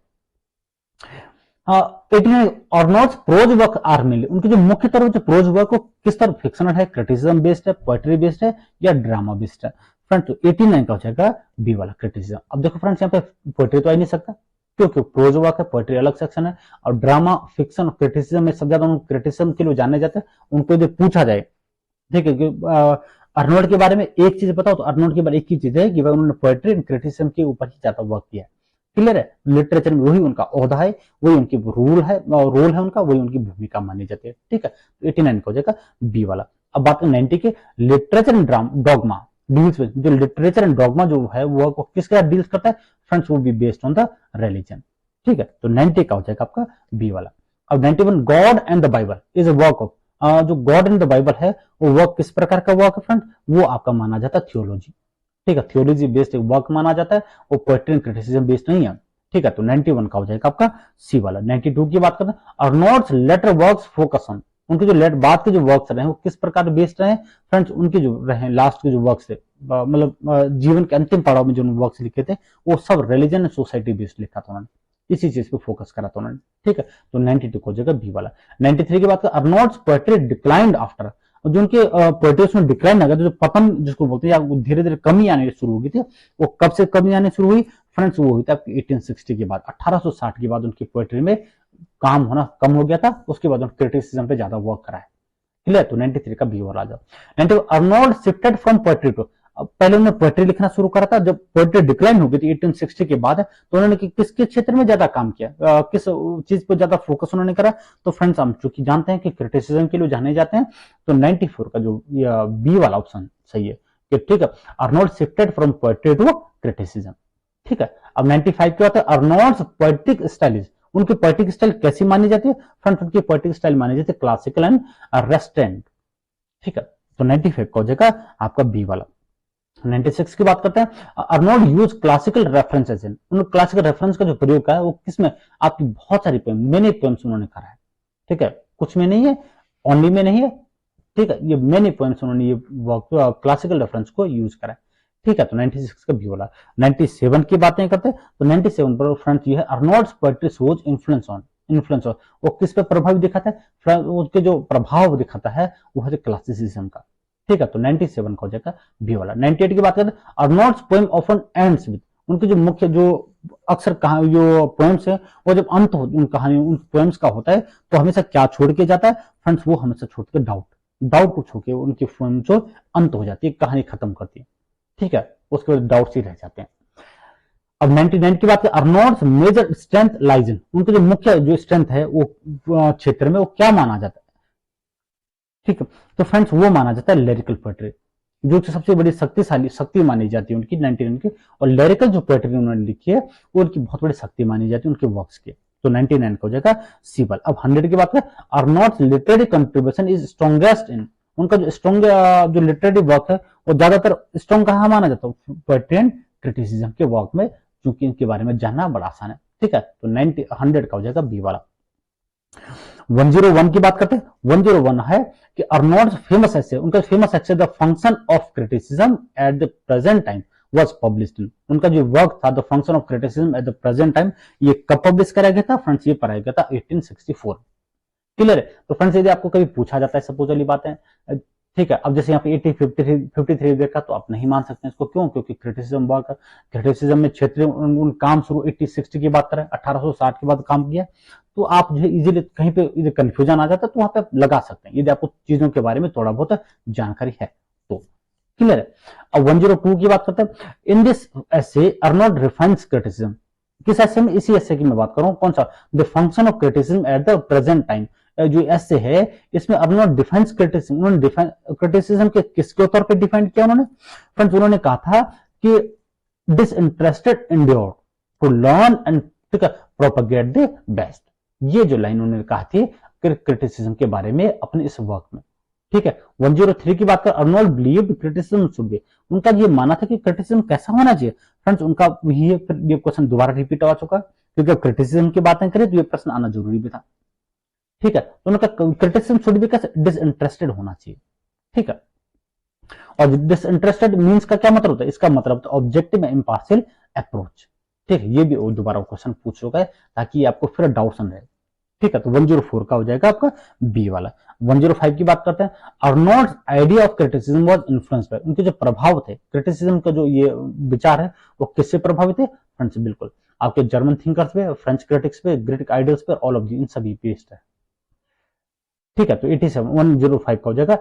89 अर्नोल्ड्स प्रोज वर्क आर मेनली, उनके जो मुख्य तरफ जो प्रोज वर्क वो किस तरफ, फिक्शनल है, क्रिटिसिज्म बेस्ड है, पोएट्री बेस्ड है या ड्रामा बेस्ड है फ्रेंड्स। तो 89 का हो जाएगा बी वाला क्रिटिसिज्म। अब देखो फ्रेंड्स यहाँ पे पोएट्री तो आ ही नहीं सकता क्योंकि प्रोज वर्क है, पोएट्री अलग सेक्शन है, और ड्रामा, फिक्शन और क्रिटिसिज्म में सब ज्यादा क्रिटिसिज्म के लिए जाने जाते हैं। उनको यदि पूछा जाए, ठीक है, अर्नोल्ड के बारे में एक चीज बताओ तो अर्नोल्ड के बारे में एक ही चीज है कि भाई उन्होंने पोएट्री एंड क्रिटिसिज्म के ऊपर ही ज्यादा वर्क किया है। क्लियर है, लिटरेचर में वही उनका ओहदा है, वही उनकी रोल है उनका, वही उनकी भूमिका मानी जाती है। ठीक है, तो 89 का हो जाएगा बी वाला। अब बात करें 90 के, literature and dogma deals with, जो लिटरेचर एंड डॉगमा जो है वो किसके साथ डील्स करता है फ्रेंड्स, वो भी बेस्ड ऑन द रिलीजन। ठीक है, तो 90 का हो जाएगा आपका बी वाला। अब 91, God and the Bible is a work of, जो गॉड एंड द बाइबल है वो वर्क किस प्रकार का वर्क है फ्रेंड्स, वो आपका माना जाता है थियोलॉजी। ठीक है, थियोलॉजी बेस्ड एक वर्क माना जाता है, वो पोएट्री एंड क्रिटिसिज्म बेस्ड नहीं है। ठीक है, तो 91 का हो जाएगा आपका सी वाला। 92 की बात करते हैं, अर्नोल्ड्स लेटर वर्क्स फोकस ऑन, उनके जो लेट बाद के जो वर्क्स रहे वो किस प्रकार बेस्ड रहे फ्रेंड्स, उनके जो रहे लास्ट के जो वर्क्स थे, मतलब जीवन के अंतिम पड़ाव में जो वर्क्स लिखे थे वो सब रिलीजन एंड सोसाइटी बेस्ड लिखा था उन्होंने, इसी चीज पे फोकस करा था उन्होंने। ठीक है, तो 92 को जगह बी वाला। 93 की बात करें, अर्नोल्ड्स पोएट्री डिक्लाइंड आफ्टर, जो उनके पोएट्री में डिक्लाइन आ गया, जो पतन जिसको बोलते हैं, या धीरे धीरे कमी आने शुरू हो गई थी, वो कब से कमी आने शुरू हुई फ्रेंड्स, वो हुई थी आपकी 1860 के बाद, 1860 के बाद उनकी पोएट्री में काम होना कम हो गया था, उसके बाद उन्होंने क्रिटिसिज्म पे ज्यादा वर्क करा है। क्लियर, तो 93 का बी वाला आ जाओ। 92, Arnold shifted from poetry to, पहले उन्होंने पोएट्री लिखना शुरू करा था, जब पोएट्री डिक्लाइन हो गई थी 1860 के बाद, तो उन्होंने किसके क्षेत्र में ज्यादा काम किया, किस चीज पर ज्यादा फोकस उन्होंने करा, तो फ्रेंड्स हम चूंकि जानते हैं कि क्रिटिसिज्म के लिए जाने जाते हैं, तो 94 का जो बी वाला ऑप्शन सही है कि ठीक है, Arnold shifted from poetry to criticism. ठीक है, अब 95 की बात है, अर्नोल्ड्स पोएटिक स्टाइल, उनकी पोएटिक स्टाइल कैसी मानी जाती है फ्रेंड्स, उनकी पोएटिक स्टाइल मानी जाती है क्लासिकल एंड रेस्टेंट। ठीक है, तो 95 का हो जाएगा आपका बी वाला। 96 की बात करते हैं, अर्नोल्ड यूज क्लासिकल रेफरेंसेस इन, उन्होंने क्लासिकल रेफरेंस का जो प्रयोग किया है वो किसमें, आपकी बहुत सारी पोएम, मेनी पोएम्स उन्होंने करा है। ठीक है, कुछ में नहीं है, ओनली में नहीं है, ठीक है, ये मेनी पोएम्स उन्होंने ये क्लासिकल रेफरेंस को यूज करा है। ठीक है, तो 96 का बी वाला। 97 की बातें करते हैं, तो 97 पर फ्रेंड्स ये है, अर्नोल्ड्स पोएट्री शोज इन्फ्लुएंस ऑन, वो किस पे प्रभाव दिखाता है, उसके जो प्रभाव दिखाता है वो है क्लासिसिज्म का। ठीक है, तो 97 का हो जाएगा बी वाला। 98 की बात करते हैं, अर्नोल्ड्स पोएम ऑफन एंड्स विद, उनके जो मुख्य जो अक्सर कहानी जो पोएम्स है वो जब अंत हो उन कहानी उन पोएम्स का होता है तो हमेशा क्या छोड़ के जाता है फ्रेंड्स, वो हमेशा छोड़ के डाउट को छोड़ के उनकी पोएम जो अंत हो जाती है, कहानी खत्म करती है। ठीक है, उसके बाद डाउट्स ही रह जाते हैं। अब 99 की बात करें, अर्नोल्ड्स मेजर स्ट्रेंथ लाइज इन, उनके जो मुख्य जो स्ट्रेंथ है वो क्षेत्र में वो क्या माना जाता है। ठीक है, तो फ्रेंड्स वो माना जाता है लिरिकल पोएट्री, जो सबसे बड़ी शक्ति मानी जाती है उनकी 99 की, और लिरिकल जो पोएट्री उन्होंने लिखी है वो उनकी बहुत बड़ी शक्ति मानी जाती है उनके वर्क्स के। तो 99 का हो जाएगा सी वाला। अब 100 की बात करें, Arnold's literary contribution is strongest in, उनका जो स्ट्रॉन्ग जो लिटरेरी वर्क है वो ज्यादातर स्ट्रॉन्ग कहां माना जाता है, पोएट्री एंड क्रिटिसिज्म के वर्क में, क्योंकि इनके बारे में जानना बड़ा आसान है। ठीक है, तो 100 का हो जाएगा बी वाला। 101 की बात करते हैं, 101 है कि अर्नोल्ड्स फेमस एसे, उनका famous essay the function of criticism at the present time was published in, उनका जो वर्क था the function of criticism at the present time, ये कब पब्लिश कराया गया था फ्रेंड्स, ये कराया गया था 1864। क्लियर है, तो फ्रेंड्स यदि आपको कभी पूछा जाता है सपोज वाली बात है, ठीक है, अब जैसे यहाँ पे 53 देखा तो आप नहीं मान सकते इसको, क्यों, क्योंकि क्रिटिसिज्म में क्षेत्रीय उन काम शुरू 1860 की बात करें, 1860 के बाद काम किया, तो आप जो है इजीली कहीं पे कंफ्यूजन आ जाता है तो वहां पे आप लगा सकते हैं यदि आपको चीजों के बारे में थोड़ा बहुत जानकारी है तो। क्लियर है, अब 102 की बात करते हैं, in this essay Arnold refines criticism, किस एसे में, इसी एसे की मैं बात कर रहा हूं, कौन सा, the function of criticism at the present time, जो एसे है इसमें अर्नोल्ड डिफाइंस क्रिटिसिज्म, उन्होंने क्रिटिसिज्म के किसके तौर पे डिफाइन किया उन्होंने फ्रेंड्स, उन्होंने कहा था कि disinterested endure to learn and propagate the best, ये जो लाइन उन्होंने कहा थी क्रिटिसिज्म के बारे में अपने इस वर्क में। ठीक है, 103 की बात कर, Arnold believed criticism should be, उनका ये माना था कि क्रिटिसिज्म कैसा होना चाहिए फ्रेंड्स, उनका ये क्वेश्चन दोबारा रिपीट हो चुका है, क्योंकि क्रिटिसिज्म की बातें करें तो ये प्रश्न आना जरूरी भी था। ठीक है, तो उनका क्रिटिसिज्म शुड बी कैसे, डिसइंटरेस्टेड होना चाहिए। ठीक है, और डिसइंटरेस्टेड मींस का क्या मतलब होता है, इसका मतलब ऑब्जेक्टिव एंड इम्पार्शियल अप्रोच। ठीक है, ये भी दोबारा क्वेश्चन पूछ चुका है ताकि आपको फिर डाउट न रहे। ठीक है, तो 104 का हो जाएगा आपका बी वाला। 105 की बात करते हैं, Arnold's idea of criticism was influenced by, उनके जो प्रभाव थे क्रिटिसिज्म का जो ये विचार है वो किससे प्रभावित है फ्रेंड्स, बिल्कुल आपके जर्मन थिंकर्स पे, फ्रेंच क्रिटिक्स पे, ग्रीक आइडल्स पे, ऑल ऑफ इन सभी बेस्ड है। ठीक है, तो 105 का हो जाएगा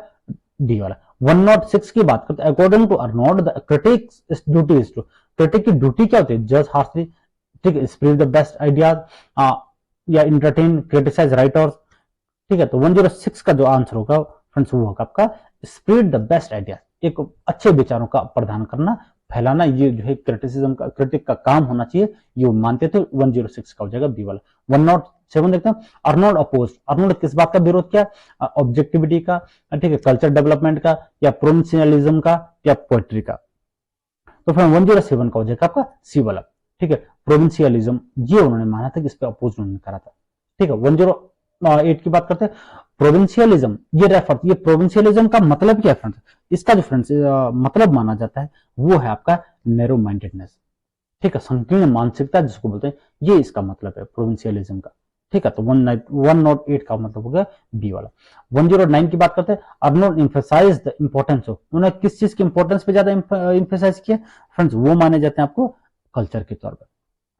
डी वाला। 106 की बात करते हैं, according to Arnold the critic's duty is to, critic की ड्यूटी क्या होती है, जज हार्शली, ठीक है, स्प्रेड द बेस्ट आइडियाज या इंटरटेन क्रिटिसाइज राइटर्स। ठीक है, तो 106 का जो आंसर होगा फ्रेंड्स वो होगा आपका स्प्रेड द बेस्ट आइडियाज, एक अच्छे विचारों का प्रदान करना, फैलाना, ये जो है क्रिटिसिज्म का, क्रिटिक का काम होना चाहिए, ये वो मानते थे। 106 का हो जाएगा बी वाला। 107 देखते हैं, अर्नोल्ड अपोज, अर्नोल्ड किस बात का विरोध किया? ऑब्जेक्टिविटी का, ठीक है, कल्चर डेवलपमेंट का, या प्रोविंशियलिज्म का, या पोएट्री का। तो फिर 107 का हो जाएगा आपका सी वाला। ठीक है, प्रोविंशियलिज्म ये उन्होंने माना था कि इस पे अपोज उन्होंने करा था। ठीक है, 108 की बात करते हैं, प्रोविंशियलिज्म, ये प्रोविंशियलिज्म का मतलब क्या है फ्रेंड्स? इसका जो फ्रेंड्स मतलब माना जाता है वो है आपका नैरो माइंडेडनेस। ठीक है, संकीर्ण मानसिकता जिसको बोलते हैं, ये इसका मतलब है प्रोविंशियलिज्म का। ठीक है, तो 108 का मतलब हो गया बी वाला। 109 की बात करते हैं, Arnold emphasize the importance of, उन्होंने किस चीज की इंपॉर्टेंस पे ज्यादा एम्फेसाइज किया फ्रेंड्स? वो माने जाते हैं आपको कल्चर के तौर पर,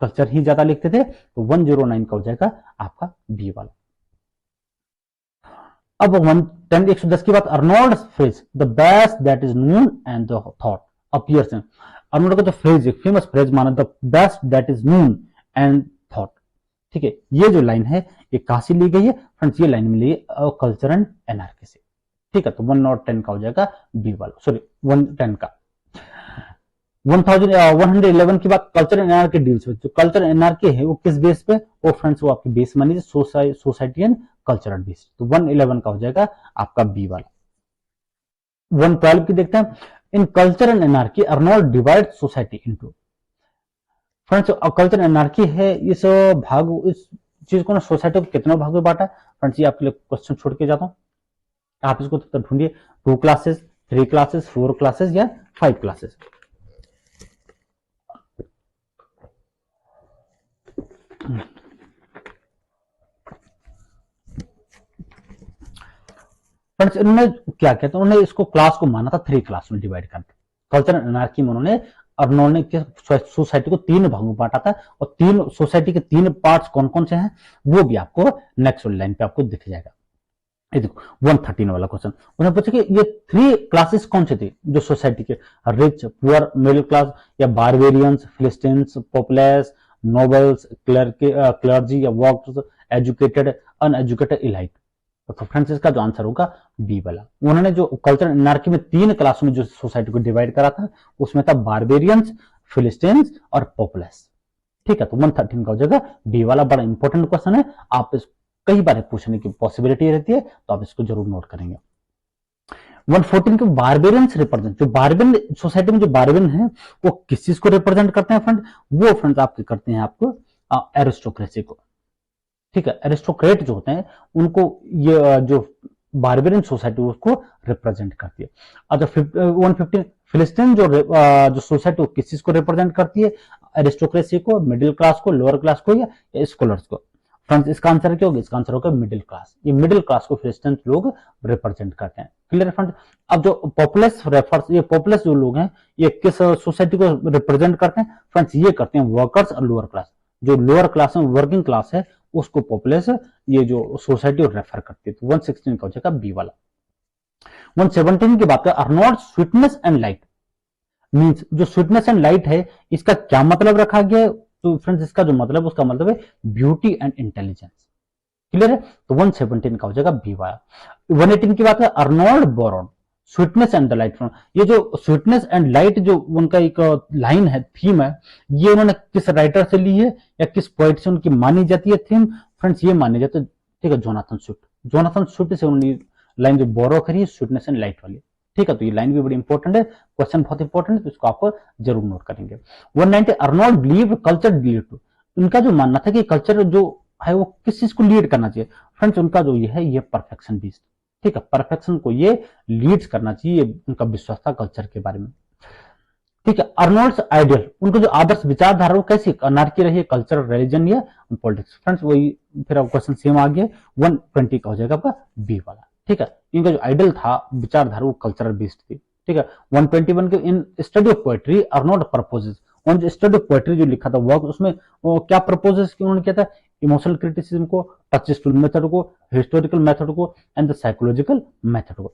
कल्चर ही ज्यादा लिखते थे। तो 109 का हो जाएगा आपका बी वाला। अब 110 की बात, Arnold phrase the best that is known and the thought appears in, Arnold का जो फ्रेज, एक फेमस फ्रेज माना, the best that is known and thought. ठीक है, ये जो लाइन है ये कहां से ली गई है फ्रेंड्स? ये लाइन मिली है कल्चर एंड एनार्की से। ठीक है, तो 110 का हो जाएगा बी वाला, सॉरी 110 का। 111 की बात, culture and anarchy deals with, जो कल्चर एनार्की है वो किस बेस पे? वो फ्रेंड्स वो आपकी बेस मानी सोसाइटी एंड कल्चरल बेस। तो 111 का हो जाएगा आपका बी वाला। 112 की देखते हैं, in culture and anarchy Arnold divide society into, friends culture anarchy है, इस चीज को ना सोसाइटी को कितने भाग में बांटा? फ्रेंड्स ये आपके लिए क्वेश्चन छोड़ के जाता हूं, आप इसको तो ढूंढिए, 2 क्लासेस, 3 क्लासेस, 4 क्लासेस या 5 क्लासेस। फ्रेंड्स इन्होंने क्या किया था, उन्होंने इसको क्लास को माना था 3 क्लास में डिवाइड करके। कल्चर एनार्की में उन्होंने अर्नोल्ड ने सोसाइटी को 3 भागों में बांटा था, और 3 सोसाइटी के 3 पार्ट्स कौन कौन से हैं वो भी आपको नेक्स्ट लाइन पे आपको दिख जाएगा। ये देखो 113 वाला क्वेश्चन, उन्होंने पूछा कि ये 3 क्लासेस कौन से थे जो सोसाइटी के? रिच, पुअर, मिडिल क्लास, या बारबेरियंस, फिलिस्टीन्स, पॉपुलस, नोबल्स, क्लर्जी या वर्कर्स, एजुकेटेड, अनएजुकेटेड, इलाइट। तो फ्रेंड्स इसका जो आंसर होगा बी वाला। उन्होंने जो कल्चर एनार्की में 3 क्लासों में जो सोसाइटी को डिवाइड करा था उसमें था बारबेरियंस, फिलिस्टीन्स और पॉपुलस। ठीक है, तो 113 का हो जाएगा बी वाला। बड़ा इंपॉर्टेंट क्वेश्चन है, आप इसको कई बार पूछने की पॉसिबिलिटी रहती है, तो आप इसको जरूर नोट करेंगे। 114 के बारबेरियंस रिप्रेजेंट, जो बारबेरियन सोसाइटी में जो बारबेरियन है वो किस चीज को रिप्रेजेंट करते हैं फ्रेंड? वो फ्रेंड्स आपके करते हैं आपको एरिस्टोक्रेसी को। ठीक है, एरिस्टोक्रेट जो होते हैं उनको ये जो बारबेरियन सोसाइटी उसको रिप्रेजेंट करती है। अच्छा 115 फिलिस्तीन जो सोसाइटी किस चीज को रिप्रेजेंट करती है? एरिस्टोक्रेसी को, मिडिल क्लास को, लोअर क्लास को, या स्कॉलर्स को। फ्रेंड्स इसका आंसर क्या होगा? इसका आंसर होगा मिडिल क्लास। ये मिडिल क्लास को फिलिस्तीन लोग रिप्रेजेंट करते हैं। Clear friends? अब जो पॉपुलस रेफर्स, ये पॉपुलस जो लोग हैं ये किस सोसाइटी को रिप्रेजेंट करते हैं फ्रेंड्स? ये करते हैं वर्कर्स और लोअर क्लास। जो लोअर क्लास है, वर्किंग क्लास है, उसको पॉपुलस ये जो सोसाइटी रेफर करती है। तो 116 का हो जाएगा बी वाला। 117 की बात करें, Arnold sweetness and light means, जो स्वीटनेस एंड लाइट है इसका क्या मतलब रखा गया है? तो फ्रेंड्स इसका जो मतलब उसका मतलब है ब्यूटी एंड इंटेलिजेंस। क्लियर है? तो 117 का हो जाएगा बी वाला। 118 की बात है, Arnold borrowed sweetness and the light from, ये जो स्वीटनेस एंड लाइट जो उनका एक लाइन है, थीम है, ये उन्होंने किस राइटर से ली है या किस पोएट से उनकी मानी जाती है थीम? फ्रेंड्स ये मानी जाती है, ठीक है, जोनाथन स्विफ्ट। जोनाथन स्विफ्ट से उन्होंने लाइन जो बोरो करी है स्वीटनेस एंड लाइट वाली। ठीक है, तो ये लाइन भी बड़ी इंपॉर्टेंट है, क्वेश्चन बहुत इंपॉर्टेंट है, तो इसको आप जरूर नोट करेंगे। 190 Arnold believe culture lead to, उनका जो मानना था कि कल्चर जो है वो किस चीज को लीड करना चाहिए? फ्रेंड्स उनका जो ये है ये परफेक्शन बेस्ड। ठीक है, परफेक्शन को ये लीड करना चाहिए, उनका विश्वास था कल्चर के बारे में। ठीक है, अर्नोल्ड्स आइडियल, उनको जो आदर्श विचारधारा वो कैसी? अनार्की रही है, कल्चर, रिलीजन या पॉलिटिक्स। फ्रेंड्स वही फिर अब क्वेश्चन सेम आ गया, 120 का हो जाएगा आपका बी वाला। ठीक है, इनका जो आइडियल था विचारधारा वो कल्चरल बेस्ड थी। ठीक है, 121 के in study of poetry Arnold proposes, उन्होंने जो स्टडी ऑफ पोएट्री जो लिखा था वर्क, उसमें वो क्या प्रपोजेस उन्होंने किया था? इमोशनल क्रिटिसिज्म को, टचस्टोन मेथड को, हिस्टोरिकल मेथड को एंड द साइकोलॉजिकल मेथड को।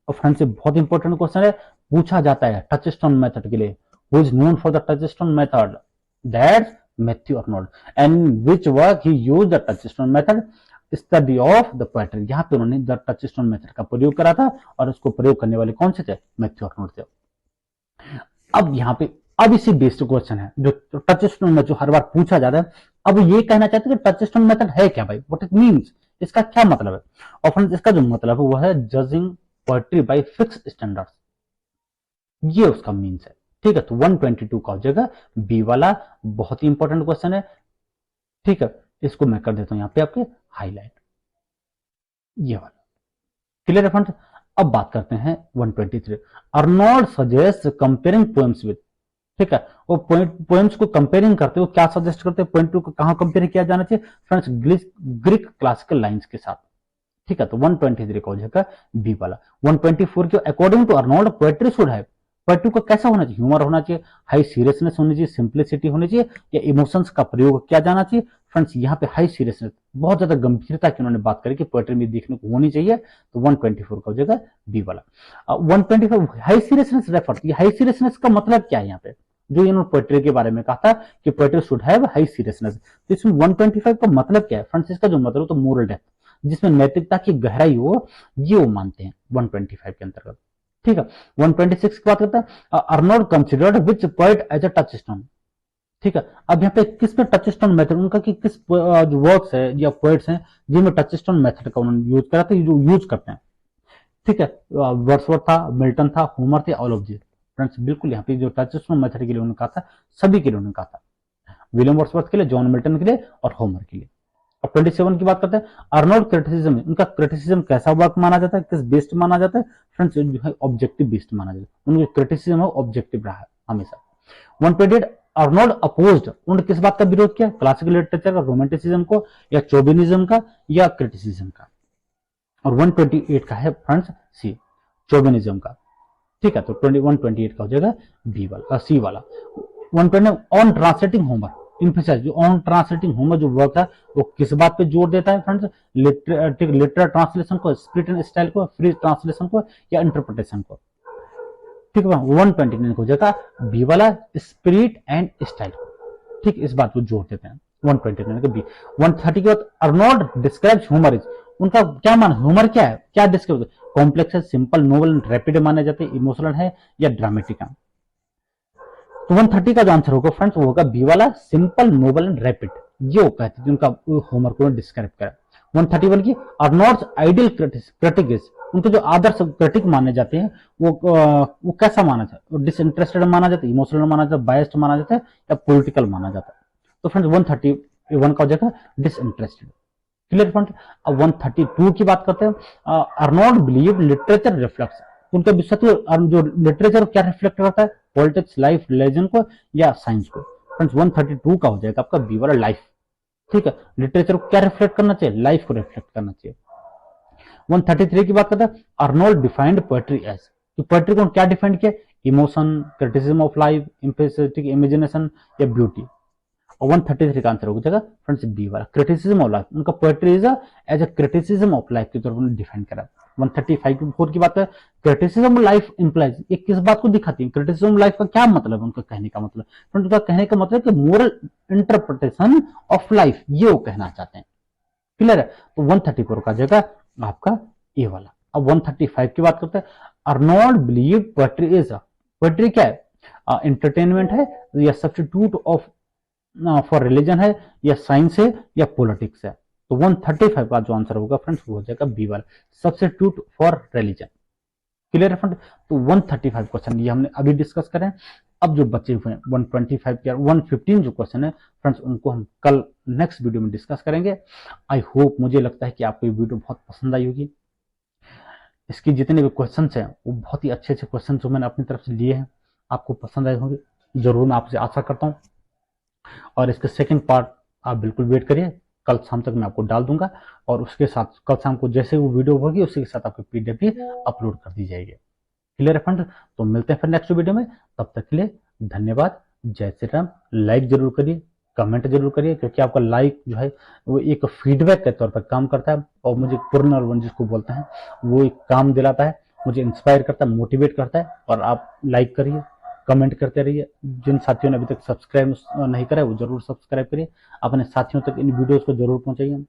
और फ्रेंड्स बहुत इंपॉर्टेंट क्वेश्चन है, पूछा जाता है टचस्टोन मेथड के लिए, who is known for the touchstone method? That's Matthew Arnold. And which work he use the touchstone method, study of the poetry. यहाँ पे उन्होंने द टचस्टोन मेथड का प्रयोग करा था और उसको प्रयोग करने वाले कौन से थे? मैथ्यू अर्नोल्ड थे। अब यहाँ पे अब इसी बेस्ड क्वेश्चन है जो टचस्टोन में जो हर बार पूछा जाता है। अब ये कहना चाहते हैं कि टचस्टोन मेथड है क्या भाई, व्हाट इट मींस, इसका क्या मतलब है? और फ्रेंड्स इसका जो मतलब है वो है judging poetry by fix standards, ये उसका मीन्स है। ठीक है, तो 122 का हो जाएगा बी वाला। बहुत ही इंपॉर्टेंट क्वेश्चन है। ठीक है, इसको मैं कर देता हूं यहां पे आपके हाईलाइट, ये वाला। क्लियर है फ्रेंड्स? अब बात करते हैं 123। Arnold suggest comparing poems with, ठीक है, वो पोएम्स को कंपेयरिंग करते हो, क्या सजेस्ट करते हैं? पोएम को कहां कंपेयर किया जाना चाहिए? फ्रेंड्स ग्रीक क्लासिकल लाइंस के साथ। ठीक है, तो 123 का हो जाएगा बी वाला। 124 के according to Arnold poetry should have, poetry को कैसा होना चाहिए? ह्यूमर होना चाहिए, हाई सीरियसनेस होनी चाहिए, सिंप्लिसिटी होनी चाहिए, या इमोशंस का प्रयोग किया जाना चाहिए? फ्रेंड्स यहाँ पे हाई सीरियसनेस, बहुत ज्यादा गंभीरता की उन्होंने बात करी कि पोएट्री में देखने को होनी चाहिए, तो 124 का हो जाएगा बी वाला। 125 हाई सीरियसनेस रेफर, ये हाई सीरियसनेस का मतलब क्या है? यहाँ पे जो इन्होंने पोएट्री के बारे में कहा था कि poetry should have high seriousness, तो इसमें 125 का मतलब क्या है? फ्रेंड्स इसका जो मतलब तो मोरल डेप्थ, जिसमें नैतिकता की गहराई हो, ये वो मानते हैं 125 के अंतर्गत। ठीक है, 126 की बात करते हैं। Arnold considered which poet as a touchstone. ठीक है, अब यहाँ पे किस पे टचस्टोन मेथड उनका, कि किस जो वर्क्स है या पोएट्स हैं जिनमें टचस्टोन मेथड का उन्होंने यूज करा था, जो यूज करते हैं। ठीक है, वर्ड्सवर्थ था, मिल्टन था, होमर थे, ऑल ऑफ दिस। फ्रेंड्स बिल्कुल यहाँ पे जो टचस्टोन मेथड के लिए उन्होंने कहा था, सभी के लिए उन्होंने कहा था, विलियम वर्ड्सवर्थ के लिए, जॉन मिल्टन के लिए और होमर के लिए। अब 27 की बात करते हैं। अर्नोल्ड क्रिटिसिज्म, उनका क्रिटिसिज्म कैसा वर्क माना जाता है, किस बेस्ड माना जाता है? फ्रेंड्स जो है ऑब्जेक्टिव बेस्ड माना जाता है, उनका क्रिटिसिज्म है ऑब्जेक्टिव रहा है हमेशा। 128 अर्नोल्ड अपोज्ड, उन्होंने किस बात का विरोध किया? क्लासिकल लिटरेचर का, रोमांटिसिज्म को, या चोबिनिज्म का, या क्रिटिसिज्म का। और 128 का है फ्रेंड्स सी, चोबिनिज्म का। ठीक है, तो 128 का हो जाएगा बी वाला, सी वाला। 120 ऑन ट्रांसलेटिंग होमर, इम्फेसाइज, जो ऑन ट्रांसलेटिंग होमर जो वर्क है वो किस बात पे जोर देता है? फ्रेंड्स लिटरेचर ट्रांसलेशन को, स्पिरिट एंड स्टाइल को, फ्री ट्रांसलेशन को, या इंटरप्रिटेशन को। ठीक है, 129 को जाता बी वाला, स्पिरिट एंड स्टाइल को। ठीक, इस बात को जोर देते हैं 129 का बी। 130 के बाद अर्नोल्ड डिस्क्राइब्स ह्यूमर इज, उनका क्या मान, ह्यूमर क्या है, क्या डिस्क्राइब? कॉम्प्लेक्स है, सिंपल, नोबल एंड रैपिड माने जाते हैं, इमोशनल है, या ड्रामेटिक है? तो 130 का जो आंसर होगा फ्रेंड्स वो होगा बी वाला, सिंपल, नोबल एंड रैपिड, ये वो कहते थे उनका होमर को डिस्क्राइब करा। 131 की अर्नोल्ड्स आइडियल क्रिटिक इज, उनके जो आदर्श क्रिटिक माने जाते हैं वो कैसा माना जाता है? डिसइंटरेस्टेड माना जाता है, इमोशनल माना जाता है, बायस्ड माना जाता है, या पॉलिटिकल माना जाता है? तो फ्रेंड्स 131 का हो जाएगा डिसइंटरेस्टेड। Clear friends? अब 132 की बात करते हैं। अर्नोल्ड बिलीव लिटरेचर रिफ्लेक्ट्स, उनका विश्वास जो लिटरेचर क्या रिफ्लेक्ट करता है? पॉलिटिक्स, लाइफ, रिलीजन को, या साइंस को? फ्रेंड्स 132 का हो जाएगा आपका बी वाला, लाइफ। ठीक है, लिटरेचर को क्या रिफ्लेक्ट करना चाहिए? लाइफ को रिफ्लेक्ट करना चाहिए। 133 की बात करते हैं। अर्नोल्ड डिफाइंड पोएट्री एज, तो पोएट्री को क्या डिफाइंड किया? Emotion, criticism of life, empathetic imagination, या ब्यूटी? और 133 का आंसर हो जाएगा फ्रेंड्स बी वाला, क्रिटिसिज्म ऑफ लाइफ। उनका poetry is as a criticism of life के तौर पर डिफाइन करा। 135 की बात है, क्रिटिसिज्म ऑफ लाइफ इंप्लाइज, ये किस बात को दिखाती है? क्रिटिसिज्म लाइफ का क्या मतलब है? उनका कहने का मतलब, फ्रेंड्स उनका कहने का मतलब कि मोरल इंटरप्रिटेशन ऑफ लाइफ, ये वो कहना चाहते हैं। क्लियर है? तो 134 का जगह आपका ए वाला। अब 135 की बात करते हैं। Arnold believe poetry is, poetry क्या है? एंटरटेनमेंट है, या सब्स्टिट्यूट ऑफ फॉर रिलीजन है, या साइंस है, या पॉलिटिक्स है? तो 135 का जो आंसर होगा फ्रेंड्स वो हो जाएगा बी वाला, सब्स्टिट्यूट फॉर रिलीजन। क्लियर है फ्रेंड? तो 135 क्वेश्चन ये हमने अभी डिस्कस करें। अब जो बचे हुए हैं 125 के 115 जो क्वेश्चन है फ्रेंड्स उनको हम कल नेक्स्ट वीडियो में डिस्कस करेंगे। आई होप, मुझे लगता है कि आपको ये वीडियो बहुत पसंद आई होगी। इसकी जितने भी क्वेश्चन हैं वो बहुत ही अच्छे अच्छे क्वेश्चन जो मैंने अपनी तरफ से लिए हैं, आपको पसंद आए होंगे जरूर, मैं आपसे आशा करता हूँ। और इसके सेकंड पार्ट आप बिल्कुल वेट करिए, कल शाम तक मैं आपको डाल दूंगा, और उसके साथ कल शाम को जैसे वो वीडियो होगी उसी के साथ आपकी पीडीएफ भी अपलोड कर दी जाएगी। क्लियर है फ्रेंड्स? तो मिलते हैं फिर नेक्स्ट वीडियो में, तब तक के लिए धन्यवाद। जय श्री राम। लाइक जरूर करिए, कमेंट जरूर करिए, क्योंकि आपका लाइक जो है वो एक फीडबैक के तौर पर काम करता है, और मुझे पुनर्वन जिसको बोलते हैं वो एक काम दिलाता है, मुझे इंस्पायर करता है, मोटिवेट करता है। और आप लाइक करिए, कमेंट करते रहिए। जिन साथियों ने अभी तक सब्सक्राइब नहीं करा है वो जरूर सब्सक्राइब करिए, अपने साथियों तक इन वीडियोस को जरूर पहुंचाइए,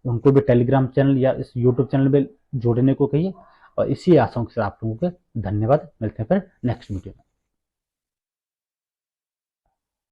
उनको भी टेलीग्राम चैनल या इस यूट्यूब चैनल में जुड़ने को कहिए। और इसी आशाओं के साथ आप लोगों को धन्यवाद। मिलते हैं फिर नेक्स्ट वीडियो में।